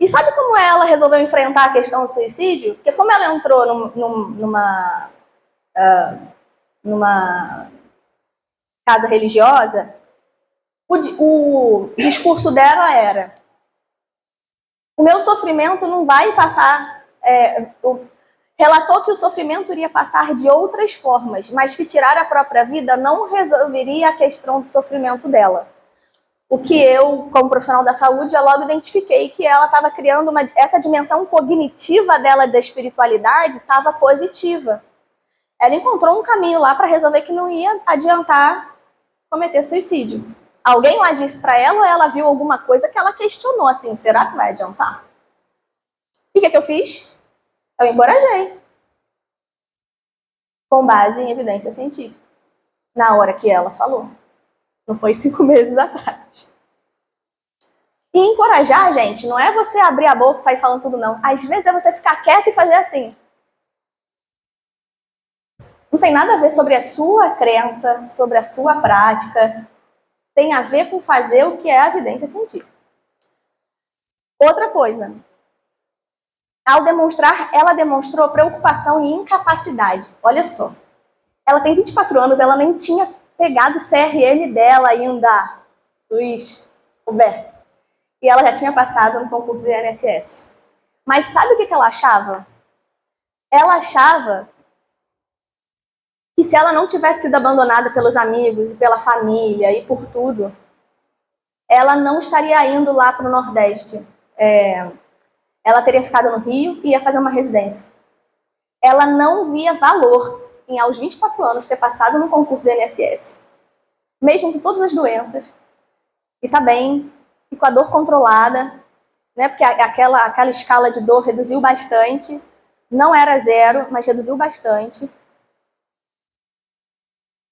E sabe como ela resolveu enfrentar a questão do suicídio? Porque como ela entrou numa casa religiosa, o discurso dela era: o meu sofrimento não vai passar... relatou que o sofrimento iria passar de outras formas, mas que tirar a própria vida não resolveria a questão do sofrimento dela. O que eu, como profissional da saúde, já logo identifiquei que ela estava criando essa dimensão cognitiva dela da espiritualidade estava positiva. Ela encontrou um caminho lá para resolver que não ia adiantar cometer suicídio. Alguém lá disse para ela, ou ela viu alguma coisa que ela questionou assim: será que vai adiantar? E o que eu fiz? Eu encorajei. Com base em evidência científica. Na hora que ela falou. Não foi 5 meses atrás. E encorajar, gente, não é você abrir a boca e sair falando tudo, não. Às vezes é você ficar quieto e fazer assim. Não tem nada a ver sobre a sua crença, sobre a sua prática. Tem a ver com fazer o que é a evidência científica. Outra coisa. Ao demonstrar, ela demonstrou preocupação e incapacidade. Olha só. Ela tem 24 anos, ela nem tinha pegado o CRM dela ainda. Luiz, Roberto. E ela já tinha passado no concurso do INSS. Mas sabe o que ela achava? Ela achava que se ela não tivesse sido abandonada pelos amigos e pela família e por tudo, ela não estaria indo lá para o Nordeste. Ela teria ficado no Rio e ia fazer uma residência. Ela não via valor em, aos 24 anos, ter passado no concurso do INSS. Mesmo com todas as doenças, e tá bem, e com a dor controlada, né? Porque aquela escala de dor reduziu bastante. Não era 0, mas reduziu bastante.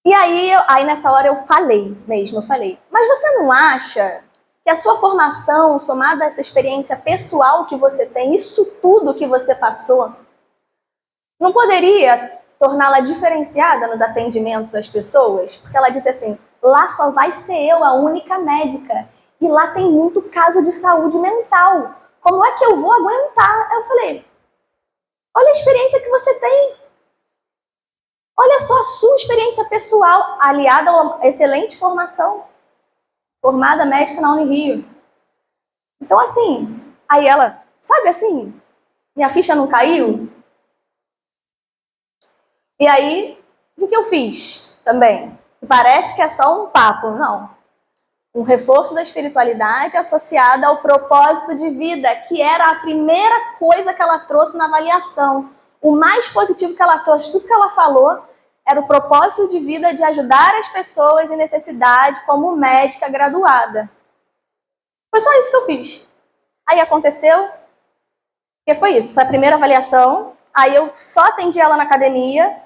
E aí nessa hora eu falei, mas você não acha que a sua formação, somada a essa experiência pessoal que você tem, isso tudo que você passou, não poderia torná-la diferenciada nos atendimentos das pessoas? Porque ela disse assim, lá só vai ser eu, a única médica, e lá tem muito caso de saúde mental. Como é que eu vou aguentar? Eu falei, olha a experiência que você tem. Olha só a sua experiência pessoal, aliada a uma excelente formação. Formada médica na Unirio. Então, assim, aí ela, sabe assim, minha ficha não caiu? E aí, o que eu fiz também? Parece que é só um papo, não. Um reforço da espiritualidade associada ao propósito de vida, que era a primeira coisa que ela trouxe na avaliação. O mais positivo que ela trouxe, tudo que ela falou, era o propósito de vida de ajudar as pessoas em necessidade como médica graduada. Foi só isso que eu fiz. Aí aconteceu, que foi isso, foi a primeira avaliação, aí eu só atendi ela na academia,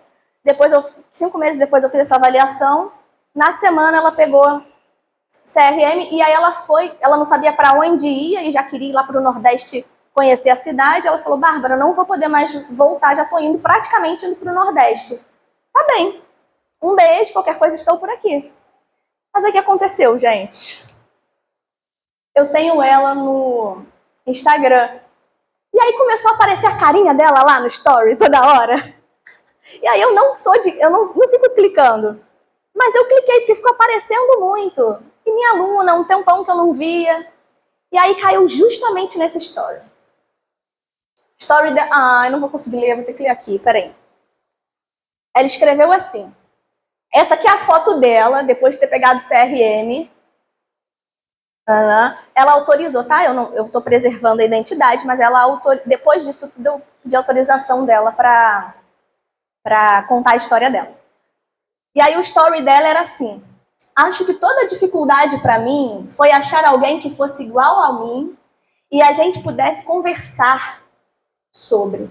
depois 5 meses depois eu fiz essa avaliação, na semana ela pegou CRM, e aí ela não sabia para onde ia, e já queria ir lá para o Nordeste conhecer a cidade, ela falou, Bárbara, não vou poder mais voltar, já estou indo praticamente para o Nordeste. Tá bem, um beijo, qualquer coisa estou por aqui. Mas aí o que aconteceu, gente? Eu tenho ela no Instagram, e aí começou a aparecer a carinha dela lá no story toda hora. E aí eu não fico clicando, mas eu cliquei porque ficou aparecendo muito. E minha aluna, um tempão que eu não via. E aí caiu justamente nesse story. Eu não vou conseguir ler, vou ter que ler aqui, peraí. Ela escreveu assim. Essa aqui é a foto dela, depois de ter pegado CRM. Ela autorizou, tá? Eu estou preservando a identidade, mas depois disso tudo, de autorização dela para contar a história dela. E aí o story dela era assim. Acho que toda a dificuldade para mim foi achar alguém que fosse igual a mim e a gente pudesse conversar sobre.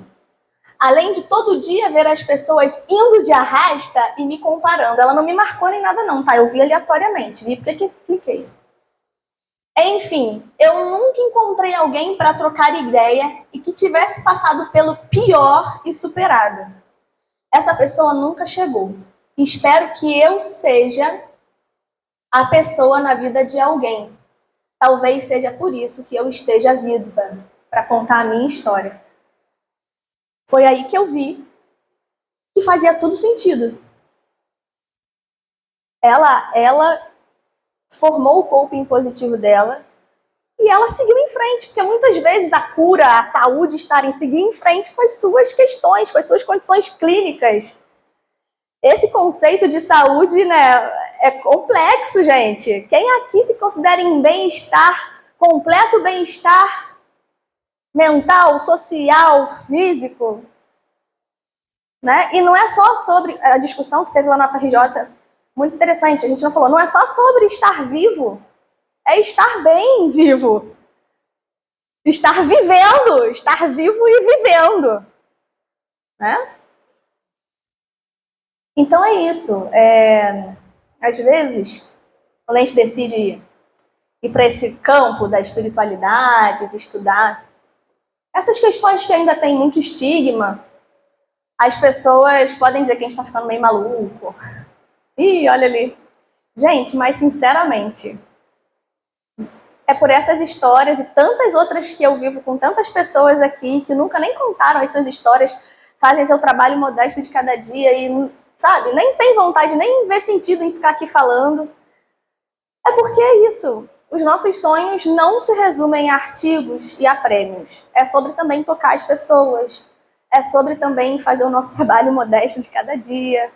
Além de todo dia ver as pessoas indo de arrasta e me comparando. Ela não me marcou nem nada não, tá? Eu vi aleatoriamente, vi porque que cliquei. Enfim, eu nunca encontrei alguém para trocar ideia e que tivesse passado pelo pior e superado. Essa pessoa nunca chegou. Espero que eu seja a pessoa na vida de alguém. Talvez seja por isso que eu esteja viva, para contar a minha história. Foi aí que eu vi que fazia tudo sentido. Ela formou o coping positivo dela e ela seguiu em frente, porque muitas vezes a cura, a saúde está em seguir em frente com as suas questões, com as suas condições clínicas. Esse conceito de saúde, né, é complexo, gente. Quem aqui se considera em bem-estar, completo bem-estar mental, social, físico? Né? E não é só sobre a discussão que teve lá na FRJ, muito interessante, a gente já falou, não é só sobre estar vivo, é estar bem vivo. Estar vivendo, estar vivo e vivendo. Né? Então é isso. Às vezes, quando a gente decide ir para esse campo da espiritualidade, de estudar, essas questões que ainda tem muito estigma, as pessoas podem dizer que a gente está ficando meio maluco. Ih, olha ali. Gente, mas sinceramente, é por essas histórias e tantas outras que eu vivo com tantas pessoas aqui que nunca nem contaram as suas histórias, fazem seu trabalho modesto de cada dia e, sabe, nem tem vontade, nem vê sentido em ficar aqui falando. É porque é isso. Os nossos sonhos não se resumem a artigos e a prêmios. É sobre também tocar as pessoas. É sobre também fazer o nosso trabalho modesto de cada dia.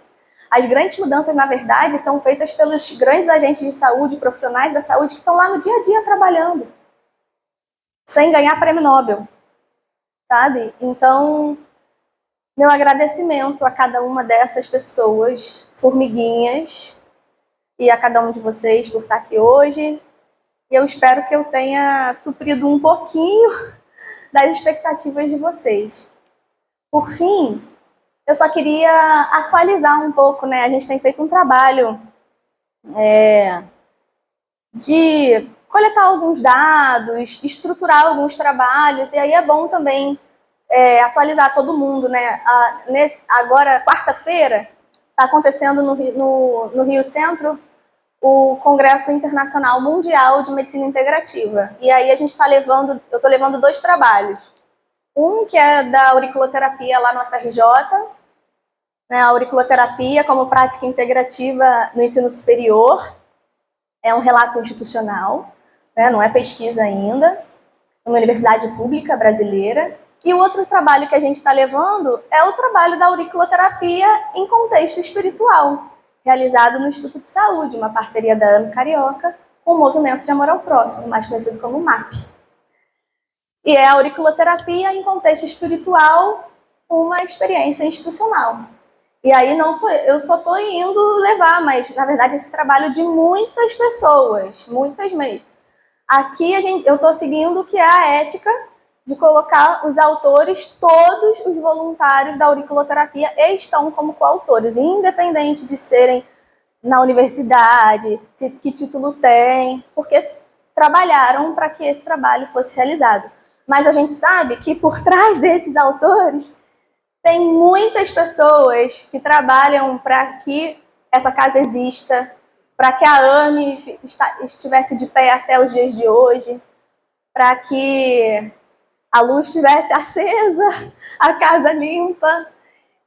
As grandes mudanças, na verdade, são feitas pelos grandes agentes de saúde, profissionais da saúde, que estão lá no dia a dia trabalhando, sem ganhar prêmio Nobel, sabe? Então, meu agradecimento a cada uma dessas pessoas, formiguinhas, e a cada um de vocês por estar aqui hoje. e eu espero que eu tenha suprido um pouquinho das expectativas de vocês. Por fim, eu só queria atualizar um pouco, né? A gente tem feito um trabalho de coletar alguns dados, estruturar alguns trabalhos, e aí é bom também atualizar todo mundo, né? Agora, quarta-feira, está acontecendo no Rio Centro o Congresso Internacional Mundial de Medicina Integrativa. E aí eu estou levando 2 trabalhos. Um que é da auriculoterapia lá no UFRJ, né, a auriculoterapia como prática integrativa no ensino superior. É um relato institucional, né, não é pesquisa ainda, uma universidade pública brasileira. E o outro trabalho que a gente está levando é o trabalho da auriculoterapia em contexto espiritual, realizado no Instituto de Saúde, uma parceria da AME Carioca com o Movimento de Amor ao Próximo, mais conhecido como MAP. E é a auriculoterapia em contexto espiritual, uma experiência institucional. E aí eu só estou indo levar, mas na verdade esse trabalho de muitas pessoas, muitas mesmo. Aqui eu estou seguindo o que é a ética de colocar os autores, todos os voluntários da auriculoterapia estão como coautores, independente de serem na universidade, que título tem, porque trabalharam para que esse trabalho fosse realizado. Mas a gente sabe que por trás desses autores tem muitas pessoas que trabalham para que essa casa exista, para que a AME estivesse de pé até os dias de hoje, para que a luz estivesse acesa, a casa limpa.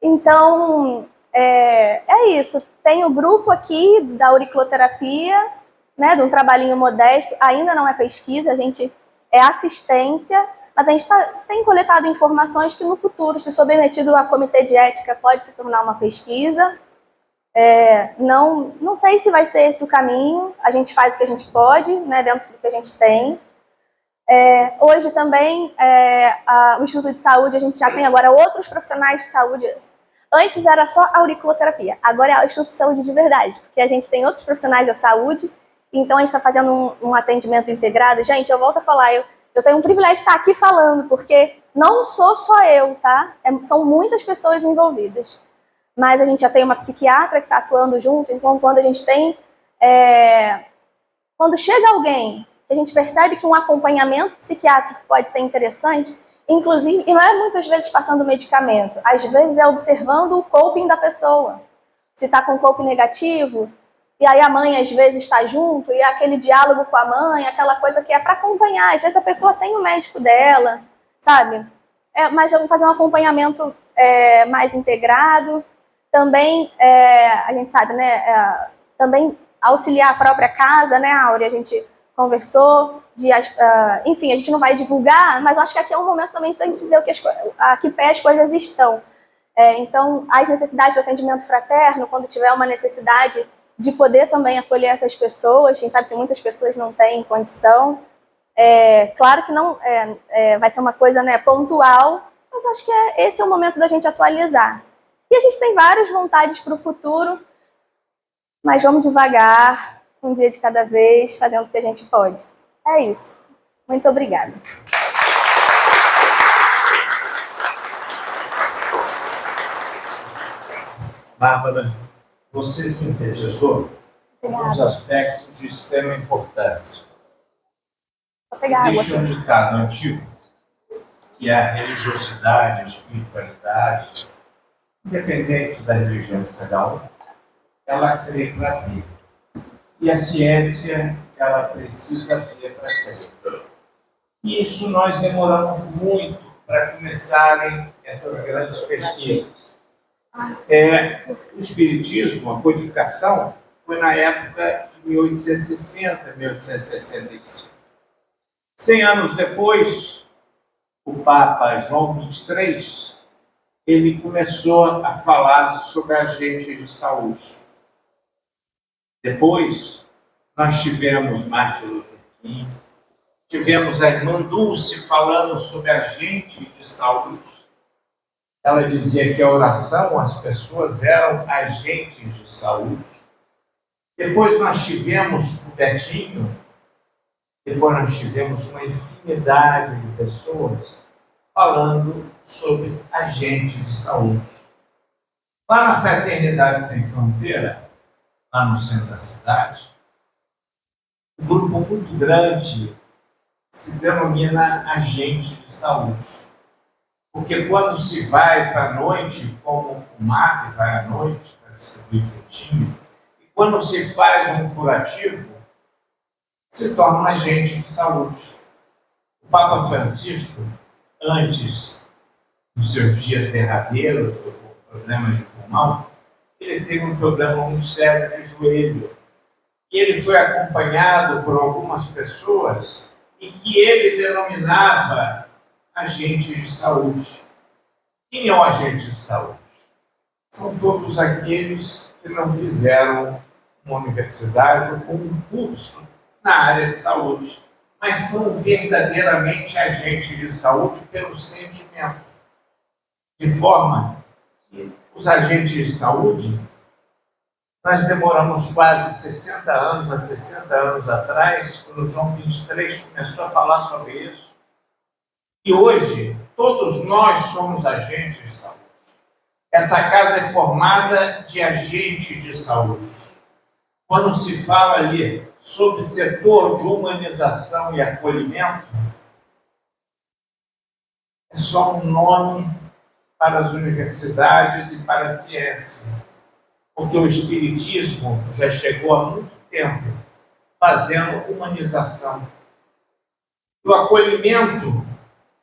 Então, é isso. Tem o grupo aqui da auriculoterapia, né, de um trabalhinho modesto, ainda não é pesquisa, a gente é assistência, mas a gente tem coletado informações que no futuro, se submetido a comitê de ética, pode se tornar uma pesquisa. Não sei se vai ser esse o caminho, a gente faz o que a gente pode, né, dentro do que a gente tem. Hoje também, o Instituto de Saúde, a gente já tem agora outros profissionais de saúde. Antes era só auriculoterapia, agora é o Instituto de Saúde de verdade, porque a gente tem outros profissionais da saúde, então a gente está fazendo um atendimento integrado. Gente, eu volto a falar, eu tenho um privilégio de estar aqui falando, porque não sou só eu, tá? São muitas pessoas envolvidas. Mas a gente já tem uma psiquiatra que está atuando junto, então quando a gente tem... Quando chega alguém, a gente percebe que um acompanhamento psiquiátrico pode ser interessante, inclusive, e não é muitas vezes passando medicamento, às vezes é observando o coping da pessoa. Se está com coping negativo, e aí a mãe às vezes está junto, e é aquele diálogo com a mãe, aquela coisa que é para acompanhar. Às vezes a pessoa tem o médico dela, sabe? Mas vamos fazer um acompanhamento mais integrado. Também, a gente sabe, né? Também auxiliar a própria casa, né, Áurea? A gente conversou, enfim, a gente não vai divulgar, mas acho que aqui é um momento também de a gente dizer a que pé as coisas estão. Então, as necessidades do atendimento fraterno, quando tiver uma necessidade de poder também acolher essas pessoas, a gente sabe que muitas pessoas não têm condição. Claro que não vai ser uma coisa, né, pontual, mas acho que esse é o momento da gente atualizar. E a gente tem várias vontades para o futuro, mas vamos devagar, um dia de cada vez, fazendo o que a gente pode. É isso. Muito obrigada. Bárbara, você sintetizou alguns aspectos de extrema importância. Existe um ditado antigo, que é a religiosidade, a espiritualidade, independente da religião de cada um, ela crê para ver. E a ciência, ela precisa ver para crer. E isso nós demoramos muito para começarem essas grandes pesquisas. O Espiritismo, a codificação, foi na época de 1860, 1865. 100 anos depois, o Papa João XXIII, ele começou a falar sobre agentes de saúde. Depois, nós tivemos Martin Luther King, tivemos a irmã Dulce falando sobre agentes de saúde. Ela dizia que a oração, as pessoas eram agentes de saúde. Depois nós tivemos o Betinho, Depois nós tivemos uma infinidade de pessoas falando sobre agentes de saúde. Lá na Fraternidade Sem Fronteira, lá no centro da cidade, um grupo muito grande se denomina agente de saúde. Porque quando se vai para a noite, como o MAP vai à noite para distribuir quentinho, e quando se faz um curativo, se torna um agente de saúde. O Papa Francisco, antes dos seus dias derradeiros, com problemas de pulmão, ele teve um problema muito sério de joelho. E ele foi acompanhado por algumas pessoas e que ele denominava agentes de saúde. Quem é o agente de saúde? São todos aqueles que não fizeram uma universidade ou um curso na área de saúde, mas são verdadeiramente agentes de saúde pelo sentimento. De forma que os agentes de saúde, nós demoramos quase 60 anos, há 60 anos atrás, quando João 23 começou a falar sobre isso. E hoje, todos nós somos agentes de saúde. Essa casa é formada de agentes de saúde. Quando se fala ali sobre setor de humanização e acolhimento, é só um nome para as universidades e para a ciência. Porque o Espiritismo já chegou há muito tempo fazendo humanização. O acolhimento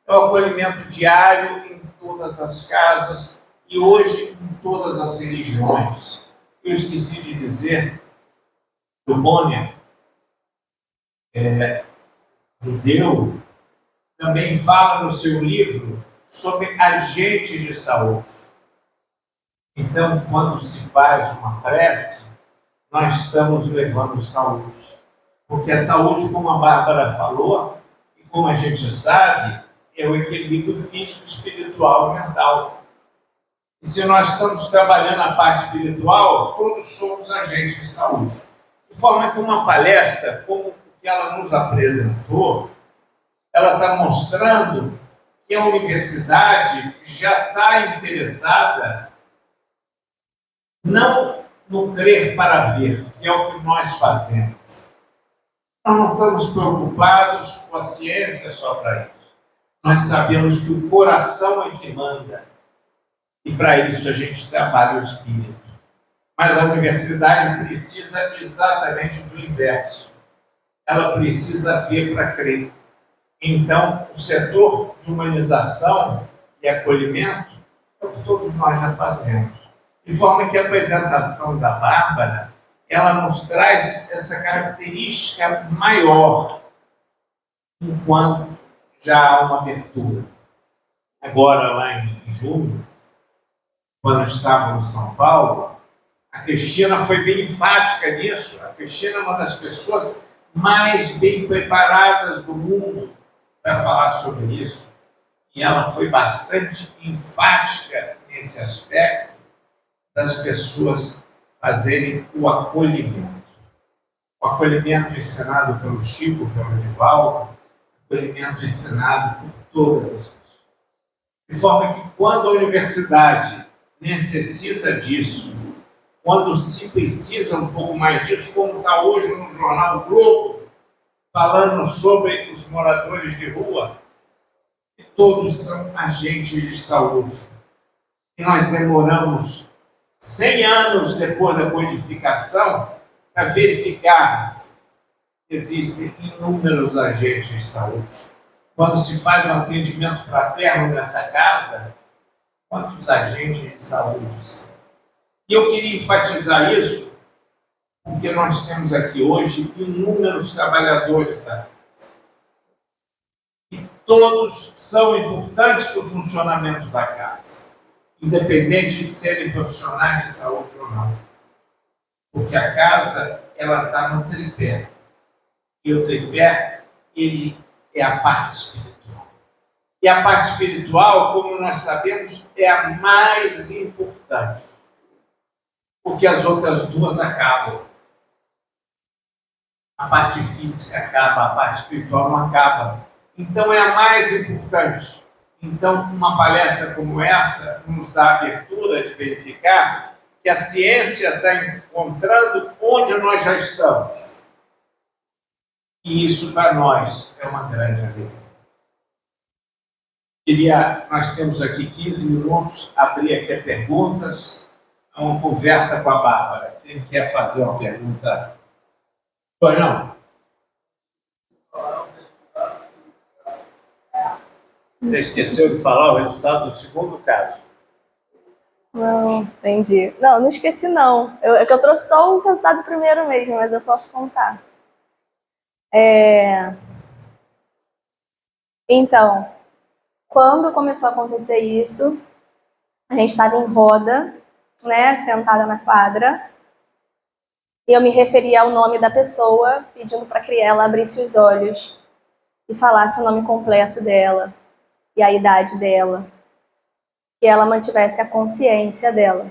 é o acolhimento diário em todas as casas e hoje em todas as religiões. Eu esqueci de dizer que o Bonner, judeu, também fala no seu livro sobre agentes de saúde. Então, quando se faz uma prece, nós estamos levando saúde. Porque a saúde, como a Bárbara falou, e como a gente sabe, é o equilíbrio físico, espiritual e mental. E se nós estamos trabalhando a parte espiritual, todos somos agentes de saúde. De forma que uma palestra, como o que ela nos apresentou, ela está mostrando que a universidade já está interessada não no crer para ver, que é o que nós fazemos. Nós não estamos preocupados com a ciência só para isso. Nós sabemos que o coração é que manda. E para isso a gente trabalha o espírito. Mas a universidade precisa exatamente do inverso. Ela precisa ver para crer. Então, o setor de humanização e acolhimento é o que todos nós já fazemos. De forma que a apresentação da Bárbara, ela nos traz essa característica maior, enquanto já há uma abertura. Agora, lá em junho, quando estava em São Paulo, a Cristina foi bem enfática nisso. A Cristina é uma das pessoas mais bem preparadas do mundo para falar sobre isso. E ela foi bastante enfática nesse aspecto das pessoas fazerem o acolhimento. O acolhimento ensinado pelo Chico, pelo Divaldo, o acolhimento ensinado por todas as pessoas. De forma que quando a universidade necessita disso, quando se precisa um pouco mais disso, como está hoje no jornal o Globo, falando sobre os moradores de rua, que todos são agentes de saúde. E nós demoramos 100 anos depois da codificação para verificarmos que existem inúmeros agentes de saúde. Quando se faz um atendimento fraterno nessa casa, quantos agentes de saúde são? E eu queria enfatizar isso, porque nós temos aqui hoje inúmeros trabalhadores da casa. E todos são importantes para o funcionamento da casa, independente de serem profissionais de saúde ou não. Porque a casa, ela está no tripé. E o tripé, ele é a parte espiritual. E a parte espiritual, como nós sabemos, é a mais importante. Porque as outras duas acabam. A parte física acaba, a parte espiritual não acaba. Então é a mais importante. Então, uma palestra como essa nos dá a abertura de verificar que a ciência está encontrando onde nós já estamos. E isso, para nós, é uma grande alegria. Nós temos aqui 15 minutos, abrir aqui a perguntas, uma conversa com a Bárbara. Quem quer fazer uma pergunta? Pois não? Você esqueceu de falar o resultado do segundo caso. Não, entendi. Não esqueci não. É que eu trouxe só o resultado do primeiro mesmo, mas eu posso contar. Então, quando começou a acontecer isso, a gente estava em roda, né, sentada na quadra, e eu me referi ao nome da pessoa, pedindo para que ela abrisse os olhos e falasse o nome completo dela e a idade dela, que ela mantivesse a consciência dela.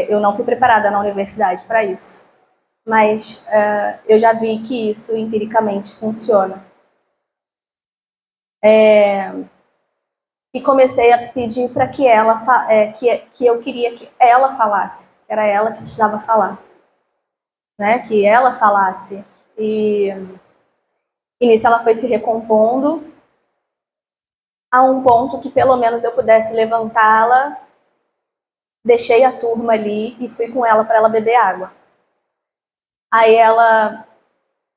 Eu não fui preparada na universidade para isso, mas eu já vi que isso empiricamente funciona. E comecei a pedir para que ela que eu queria que ela falasse, que era ela que precisava falar, né? Que ela falasse. E nisso ela foi se recompondo a um ponto que pelo menos eu pudesse levantá-la. Deixei a turma ali e fui com ela para ela beber água. Aí ela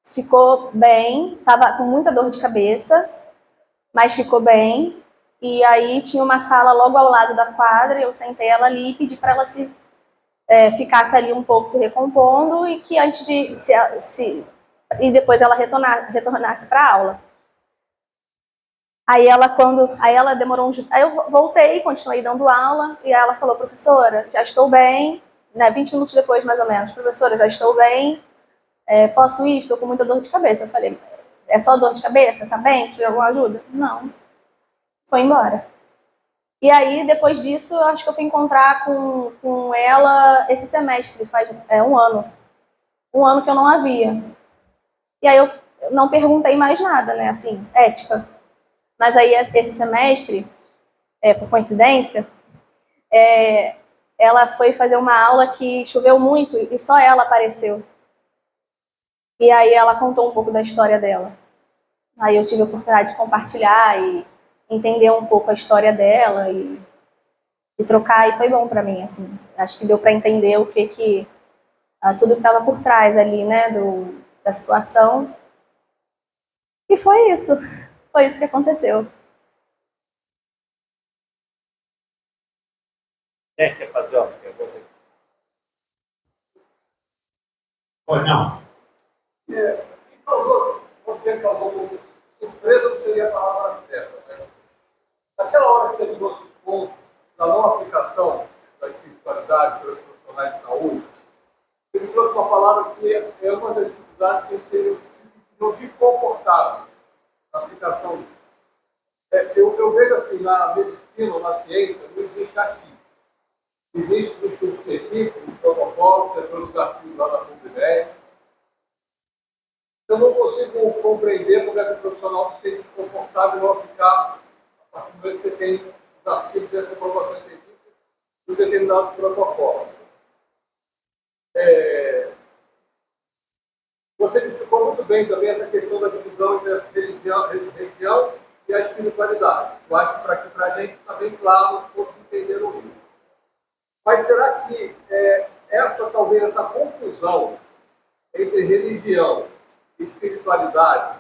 ficou bem, estava com muita dor de cabeça, mas ficou bem. E aí tinha uma sala logo ao lado da quadra, eu sentei ela ali e pedi para ela ficasse ali um pouco se recompondo e que antes de e depois ela retornasse para a aula. Aí ela demorou aí eu voltei, continuei dando aula e aí ela falou: professora, já estou bem, né, 20 minutos depois mais ou menos, professora, já estou bem, posso ir? Estou com muita dor de cabeça. Eu falei: é só dor de cabeça? Tá bem? Precisa de alguma ajuda? Não. Foi embora. E aí, depois disso, eu acho que eu fui encontrar com ela esse semestre, faz um ano. Um ano que eu não a via. E aí eu não perguntei mais nada, né, assim, ética. Mas aí, esse semestre, por coincidência, ela foi fazer uma aula que choveu muito e só ela apareceu. E aí ela contou um pouco da história dela. Aí eu tive a oportunidade de compartilhar e entender um pouco a história dela e trocar, e foi bom para mim, assim. Acho que deu para entender o que tudo que estava por trás ali, né, da situação. E foi isso que aconteceu. Quer fazer uma pergunta? Pois não? Você causou surpresa, não seria a palavra certa, né? Naquela hora que você me trouxe os pontos da não aplicação da espiritualidade pelos profissionais de saúde, você me trouxe uma palavra que é uma das dificuldades que eles se desconfortáveis na aplicação disso. Eu vejo assim, na medicina ou na ciência, não existe achismo. Existe um estudo específico, um protocolo, você trouxe o artigo lá da PUBMED. Eu não consigo compreender como é que o profissional se sente desconfortável em não aplicar a partir do momento que você tem os artigos dessa aprovação científica de determinados protocolos. Você explicou muito bem também essa questão da divisão entre a religião e a espiritualidade. Eu acho que para a gente está bem claro, todos entenderam isso. Mas será que talvez essa confusão entre religião e espiritualidade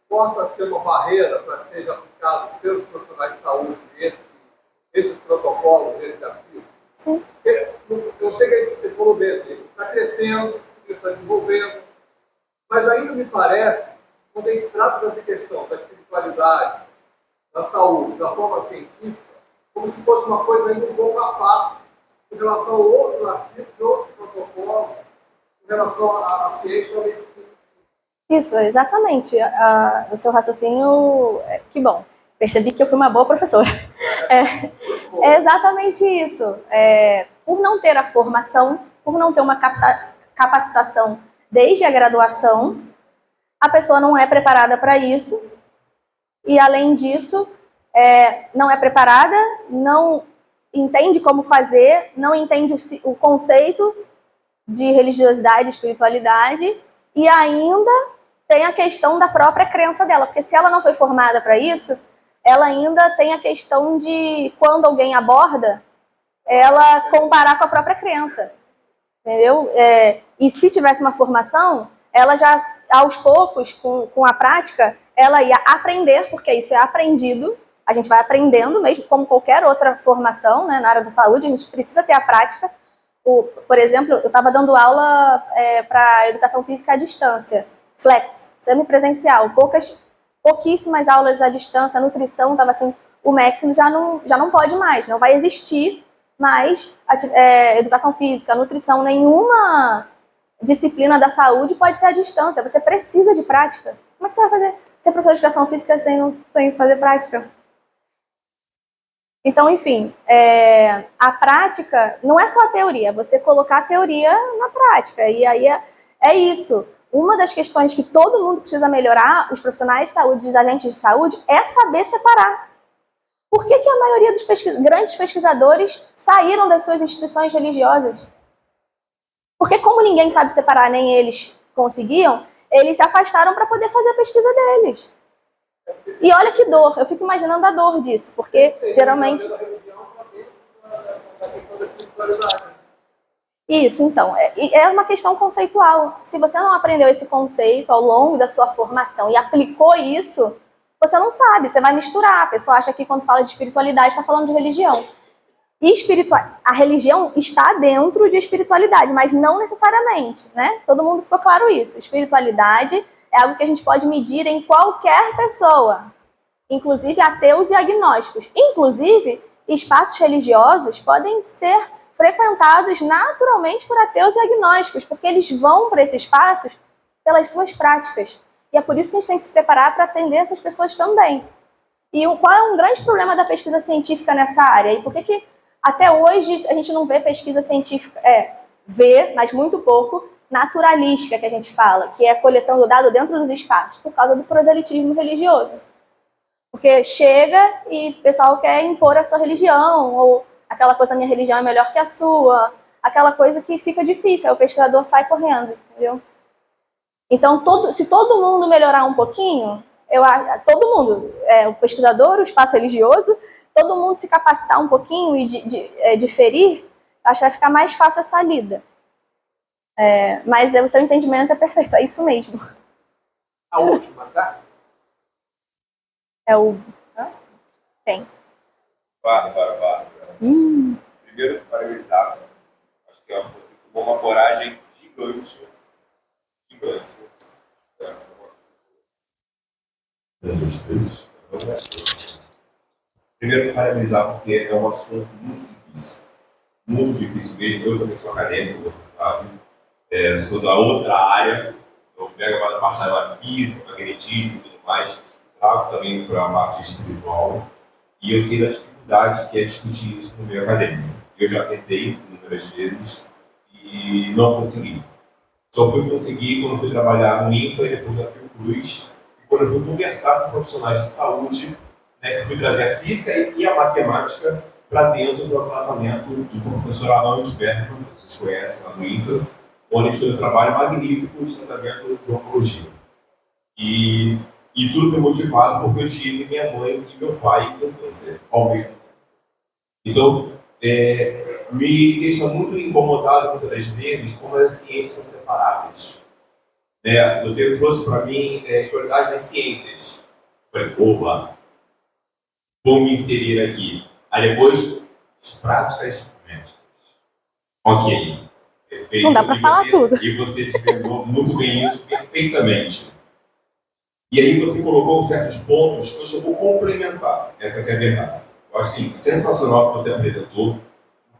possa ser uma barreira para que seja aplicado pelos profissionais de saúde esses protocolos, esses artigos? Sim. Eu sei que você falou mesmo, está crescendo, está desenvolvendo, mas ainda me parece, quando a gente trata dessa questão da espiritualidade, da saúde, da forma científica, como se fosse uma coisa ainda um pouco à parte em relação a outros artigos, outros protocolos, em relação à ciência ou à medicina. Isso, exatamente. O seu raciocínio, que bom. Percebi que eu fui uma boa professora. É exatamente isso. Por não ter a formação, por não ter uma capacitação desde a graduação, a pessoa não é preparada para isso, e além disso, não é preparada, não entende como fazer, não entende o conceito de religiosidade e espiritualidade, e ainda tem a questão da própria crença dela, porque se ela não foi formada para isso, ela ainda tem a questão de, quando alguém aborda, ela comparar com a própria crença, entendeu? E se tivesse uma formação, ela já, aos poucos, com a prática, ela ia aprender, porque isso é aprendido, a gente vai aprendendo mesmo, como qualquer outra formação, né, na área da saúde, a gente precisa ter a prática. Por exemplo, eu estava dando aula para educação física à distância, flex, semipresencial, pouquíssimas aulas à distância, nutrição, estava assim, o MEC já não pode mais, não vai existir mais educação física, nutrição, nenhuma disciplina da saúde pode ser à distância, você precisa de prática. Como é que você vai fazer? Ser professor de educação física sem fazer prática? Então, enfim, a prática não é só a teoria, você colocar a teoria na prática, e aí é isso. Uma das questões que todo mundo precisa melhorar, os profissionais de saúde, os agentes de saúde, é saber separar. Por que a maioria dos grandes pesquisadores saíram das suas instituições religiosas? Porque como ninguém sabe separar, nem eles conseguiam, eles se afastaram para poder fazer a pesquisa deles. E olha que dor, eu fico imaginando a dor disso, porque geralmente... Isso, então, é uma questão conceitual. Se você não aprendeu esse conceito ao longo da sua formação e aplicou isso, você não sabe, você vai misturar. A pessoa acha que quando fala de espiritualidade está falando de religião. E a religião está dentro de espiritualidade, mas não necessariamente, né? Todo mundo ficou claro isso. Espiritualidade é algo que a gente pode medir em qualquer pessoa, inclusive ateus e agnósticos. Inclusive, espaços religiosos podem ser frequentados naturalmente por ateus e agnósticos, porque eles vão para esses espaços pelas suas práticas. E é por isso que a gente tem que se preparar para atender essas pessoas também. E qual é um grande problema da pesquisa científica nessa área? E por que até hoje a gente não vê pesquisa científica, vê, mas muito pouco, naturalística, que a gente fala, que é coletando dado dentro dos espaços, por causa do proselitismo religioso. Porque chega e o pessoal quer impor a sua religião, ou aquela coisa, minha religião é melhor que a sua, aquela coisa que fica difícil, aí o pesquisador sai correndo, entendeu? Então, se todo mundo melhorar um pouquinho, todo mundo, o pesquisador, o espaço religioso, todo mundo se capacitar um pouquinho e diferir, acho que vai ficar mais fácil essa lida. Mas o seu entendimento é perfeito, é isso mesmo. A última, tá? Tem. Bárbara. Primeiro, te parabenizar. Acho que você tomou uma coragem gigante. Primeiro, parabenizar, porque é um assunto muito difícil. Muito difícil mesmo. Eu também sou acadêmico, você sabe. Sou da outra área. Eu pego a parte da área física, magnetismo e tudo mais. Trago também para a parte espiritual. E eu sei da dificuldade que é discutir isso no meio acadêmico. Eu já tentei inúmeras vezes e não consegui. Só fui conseguir quando fui trabalhar no INPA e depois na Fiocruz. E quando eu fui conversar com profissionais de saúde, né, fui trazer a física e a matemática para dentro do tratamento de uma professora Ana Bergman, que vocês conhecem lá no INPA, onde a gente fez um trabalho magnífico de tratamento de oncologia. E tudo foi motivado porque eu tive minha mãe e meu pai com câncer ao mesmo tempo. Então, me deixa muito incomodado muitas das vezes como as ciências são separáveis. Você trouxe para mim as prioridades das ciências. Eu falei, opa, vou me inserir aqui. Aí depois, as práticas médicas. Ok, perfeito. Não dá para falar tudo. E você descreveu muito bem isso, perfeitamente. E aí você colocou certos pontos que eu só vou complementar. Essa que é a verdade. Eu acho assim, sensacional que você apresentou.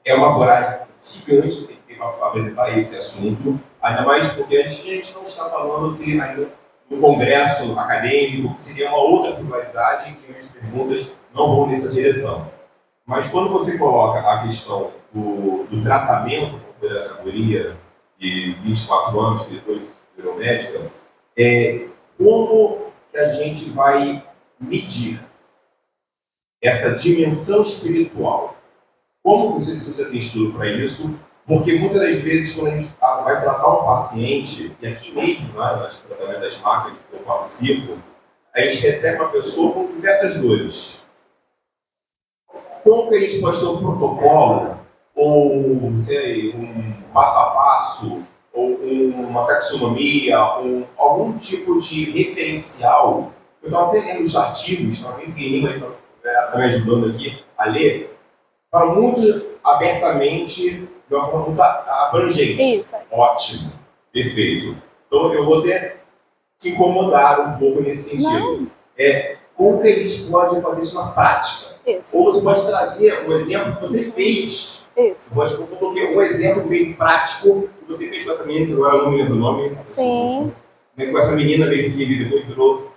É uma coragem gigante que tem para apresentar esse assunto. Ainda mais porque a gente não está falando que ainda no congresso acadêmico, que seria uma outra pluralidade, que as perguntas não vão nessa direção. Mas quando você coloca a questão do tratamento dessa guria de 24 anos, que depois biomédica, como que a gente vai medir essa dimensão espiritual? Como, não sei se você tem estudo para isso, porque muitas das vezes quando a gente vai tratar um paciente, e aqui mesmo, né, nas tratamento das marcas que eu participo, a gente recebe uma pessoa com diversas dores. Como que a gente pode ter um protocolo, ou sei, um passo a passo, ou uma taxonomia, algum tipo de referencial? Eu estava até lendo os artigos, estava bem pequenininho, está me ajudando aqui a ler, fala muito abertamente, de uma forma muito abrangente. Isso. Ótimo, perfeito. Então eu vou até te incomodar um pouco nesse sentido. Como que a gente pode fazer isso na prática? Isso. Ou você pode trazer um exemplo que você fez. Isso. Eu coloquei um exemplo bem prático que você fez com essa menina, que agora eu não me lembro o nome. Sim. Com essa menina mesmo que depois virou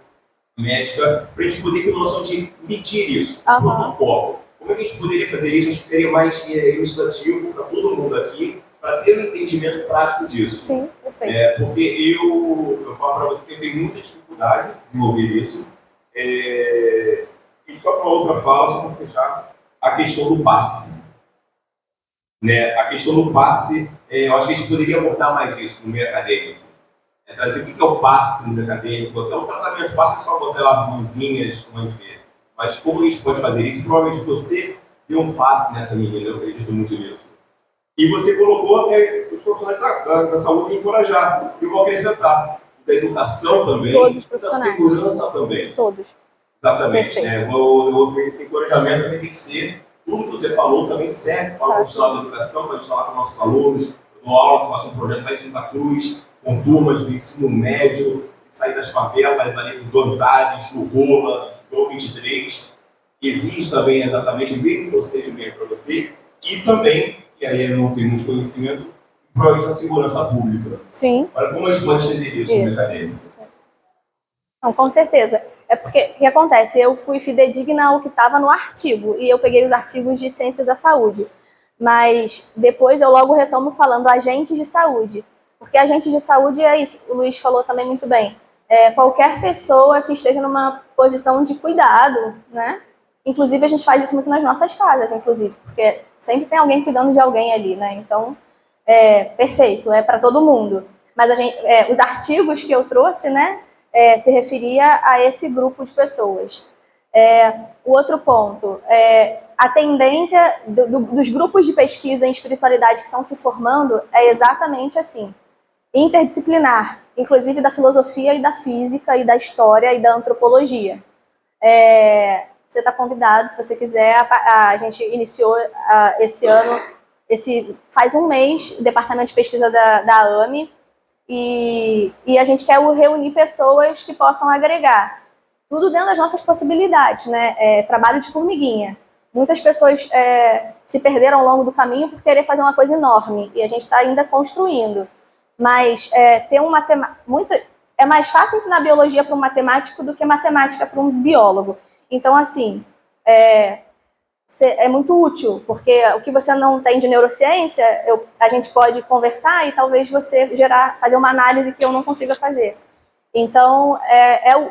médica, para a gente poder ter noção de medir isso, protocolo. Como é que a gente poderia fazer isso? Acho que seria mais ilustrativo para todo mundo aqui, para ter um entendimento prático disso. Sim, perfeito. Porque eu falo para você que eu tenho muita dificuldade de desenvolver isso. E só para outra fala, só para fechar, a questão do passe. Né? A questão do passe, eu acho que a gente poderia abordar mais isso no meio acadêmico. Trazer o que é o passe no meio acadêmico. Até o tratamento passe é só botar lá mãozinhas, como a gente vê. Mas como a gente pode fazer isso? Provavelmente você deu um passe nessa menina, eu acredito muito nisso. E você colocou até os profissionais da saúde encorajar. Eu vou acrescentar da educação também, todos os da profissionais. segurança também. Todos. Exatamente. Esse encorajamento também tem que ser, tudo que você falou também serve para o profissional da educação, para a gente falar com nossos alunos. Eu dou aula, faço um projeto lá em Santa Cruz, com turmas do ensino médio, sair das favelas, ali do Antares, do Rola, do 23. Exige também exatamente o mesmo procedimento para você, e também, e aí eu não tenho muito conhecimento, projetos da segurança pública. Sim. Olha como a gente pode entender isso no acadêmico. Não, com certeza. É porque, o que acontece? Eu fui fidedigna ao que estava no artigo, e eu peguei os artigos de ciência da saúde. Mas depois eu logo retomo falando agentes de saúde. Porque agentes de saúde é isso, o Luiz falou também muito bem. Qualquer pessoa que esteja numa posição de cuidado, né? Inclusive, a gente faz isso muito nas nossas casas, inclusive, porque sempre tem alguém cuidando de alguém ali, né? Então, perfeito, é para todo mundo. Mas os artigos que eu trouxe, né, se referia a esse grupo de pessoas. O outro ponto, a tendência dos grupos de pesquisa em espiritualidade que estão se formando é exatamente assim, interdisciplinar, inclusive da filosofia e da física e da história e da antropologia. Você está convidado, se você quiser. A gente iniciou esse ano, faz um mês, o departamento de pesquisa da AME, e a gente quer reunir pessoas que possam agregar. Tudo dentro das nossas possibilidades, né? Trabalho de formiguinha. Muitas pessoas se perderam ao longo do caminho por querer fazer uma coisa enorme, e a gente está ainda construindo. Mas ter um matemático... É mais fácil ensinar biologia para um matemático do que matemática para um biólogo. Então, assim, é muito útil, porque o que você não tem de neurociência, a gente pode conversar e talvez você fazer uma análise que eu não consiga fazer. Então,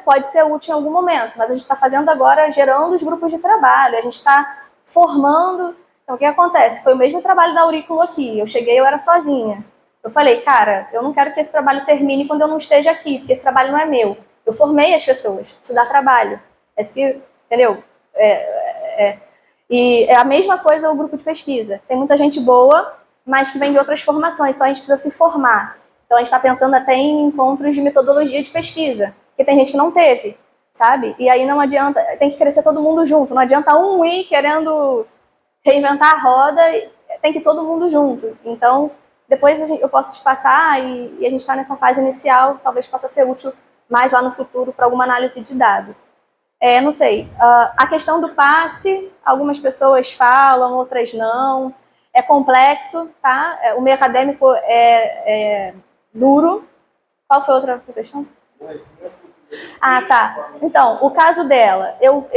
pode ser útil em algum momento, mas a gente está fazendo agora, gerando os grupos de trabalho, a gente está formando. Então, o que acontece? Foi o mesmo trabalho da Aurículo aqui. Eu cheguei, eu era sozinha. Eu falei, cara, eu não quero que esse trabalho termine quando eu não esteja aqui, porque esse trabalho não é meu. Eu formei as pessoas, isso dá trabalho. Entendeu? E é a mesma coisa o grupo de pesquisa. Tem muita gente boa, mas que vem de outras formações, então a gente precisa se formar. Então a gente está pensando até em encontros de metodologia de pesquisa, porque tem gente que não teve, sabe? E aí não adianta, tem que crescer todo mundo junto, não adianta um ir querendo reinventar a roda, tem que ir todo mundo junto. Então, depois eu posso te passar e a gente está nessa fase inicial, talvez possa ser útil mais lá no futuro para alguma análise de dado. Não sei, a questão do passe, algumas pessoas falam, outras não. É complexo, tá? O meio acadêmico é duro. Qual foi a outra questão? Ah, tá. Então, o caso dela, eu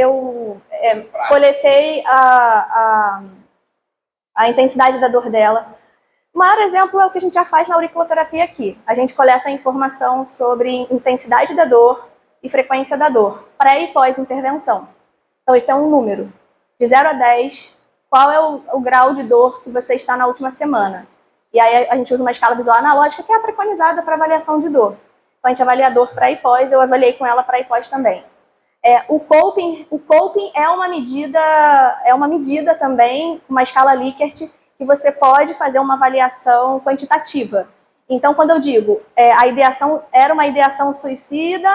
coletei a intensidade da dor dela. O maior exemplo é o que a gente já faz na auriculoterapia aqui. A gente coleta informação sobre intensidade da dor e frequência da dor, pré e pós-intervenção. Então, esse é um número. De 0 a 10, qual é o grau de dor que você está na última semana? E aí a gente usa uma escala visual analógica que é a preconizada para avaliação de dor. Então, a gente avalia a dor pré e pós, eu avaliei com ela pré e pós também. O coping é uma medida também, uma escala Likert, que você pode fazer uma avaliação quantitativa. Então, quando eu digo a ideação era uma ideação suicida,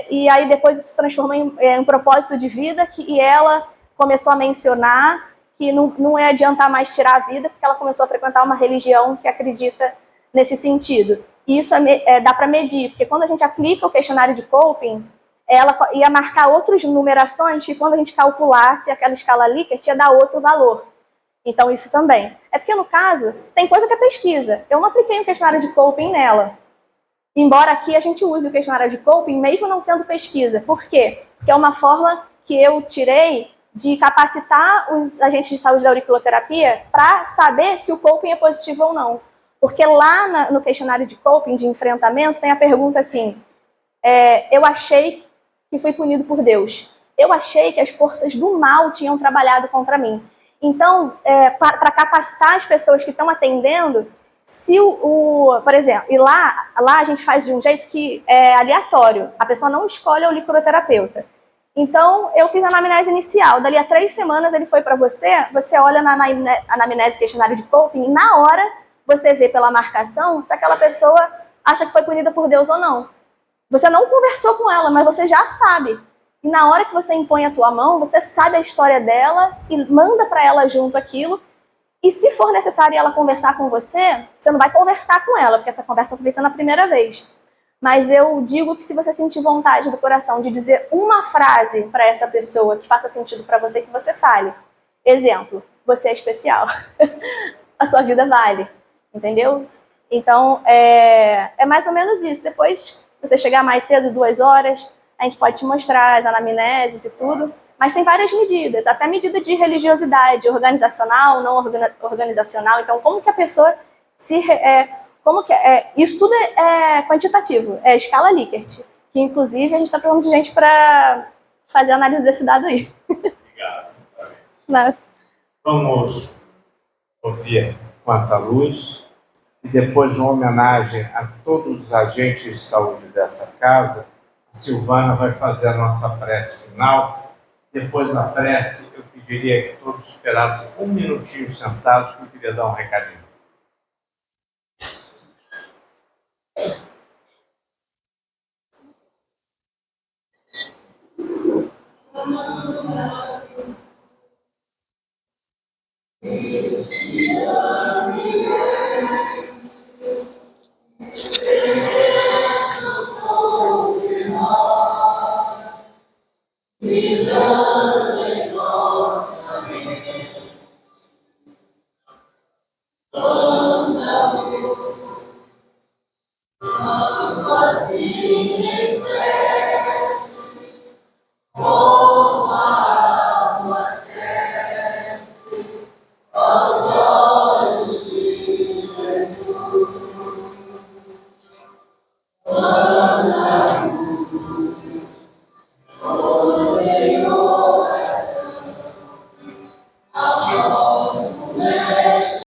e aí depois isso se transformou em um propósito de vida, e ela começou a mencionar que não ia adiantar mais tirar a vida, porque ela começou a frequentar uma religião que acredita nesse sentido. E isso dá para medir, porque quando a gente aplica o questionário de coping, ela ia marcar outras numerações, e quando a gente calculasse aquela escala Likert, ia dar outro valor. Então, isso também. É porque, no caso, tem coisa que é pesquisa. Eu não apliquei um questionário de coping nela. Embora aqui a gente use o questionário de coping, mesmo não sendo pesquisa. Por quê? Porque é uma forma que eu tirei de capacitar os agentes de saúde da auriculoterapia para saber se o coping é positivo ou não. Porque lá no questionário de coping, de enfrentamento, tem a pergunta assim, eu achei que fui punido por Deus. Eu achei que as forças do mal tinham trabalhado contra mim. Então, para capacitar as pessoas que estão atendendo, se por exemplo, e lá a gente faz de um jeito que é aleatório, a pessoa não escolhe o auriculoterapeuta. Então, eu fiz a anamnese inicial, dali a 3 semanas ele foi para você olha na anamnese questionário de coping, e na hora você vê pela marcação se aquela pessoa acha que foi punida por Deus ou não. Você não conversou com ela, mas você já sabe. E na hora que você impõe a tua mão, você sabe a história dela e manda para ela junto aquilo. E se for necessário ela conversar com você, você não vai conversar com ela, porque essa conversa foi feita na primeira vez. Mas eu digo que se você sentir vontade do coração de dizer uma frase para essa pessoa que faça sentido para você, que você fale. Exemplo, você é especial. A sua vida vale. Entendeu? Então, é mais ou menos isso. Depois, você chegar mais cedo, 2 horas, a gente pode te mostrar as anamneses e tudo, mas tem várias medidas, até medida de religiosidade, organizacional, não organizacional. Então, como que a pessoa isso tudo é quantitativo, é escala Likert, que inclusive a gente está precisando de gente para fazer a análise desse dado aí. Obrigado. Vamos ouvir Quanta Luz. E depois, uma homenagem a todos os agentes de saúde dessa casa, a Silvana vai fazer a nossa prece final. Depois da prece, eu pediria que todos esperassem 1 minutinho sentados, que eu queria dar um recadinho.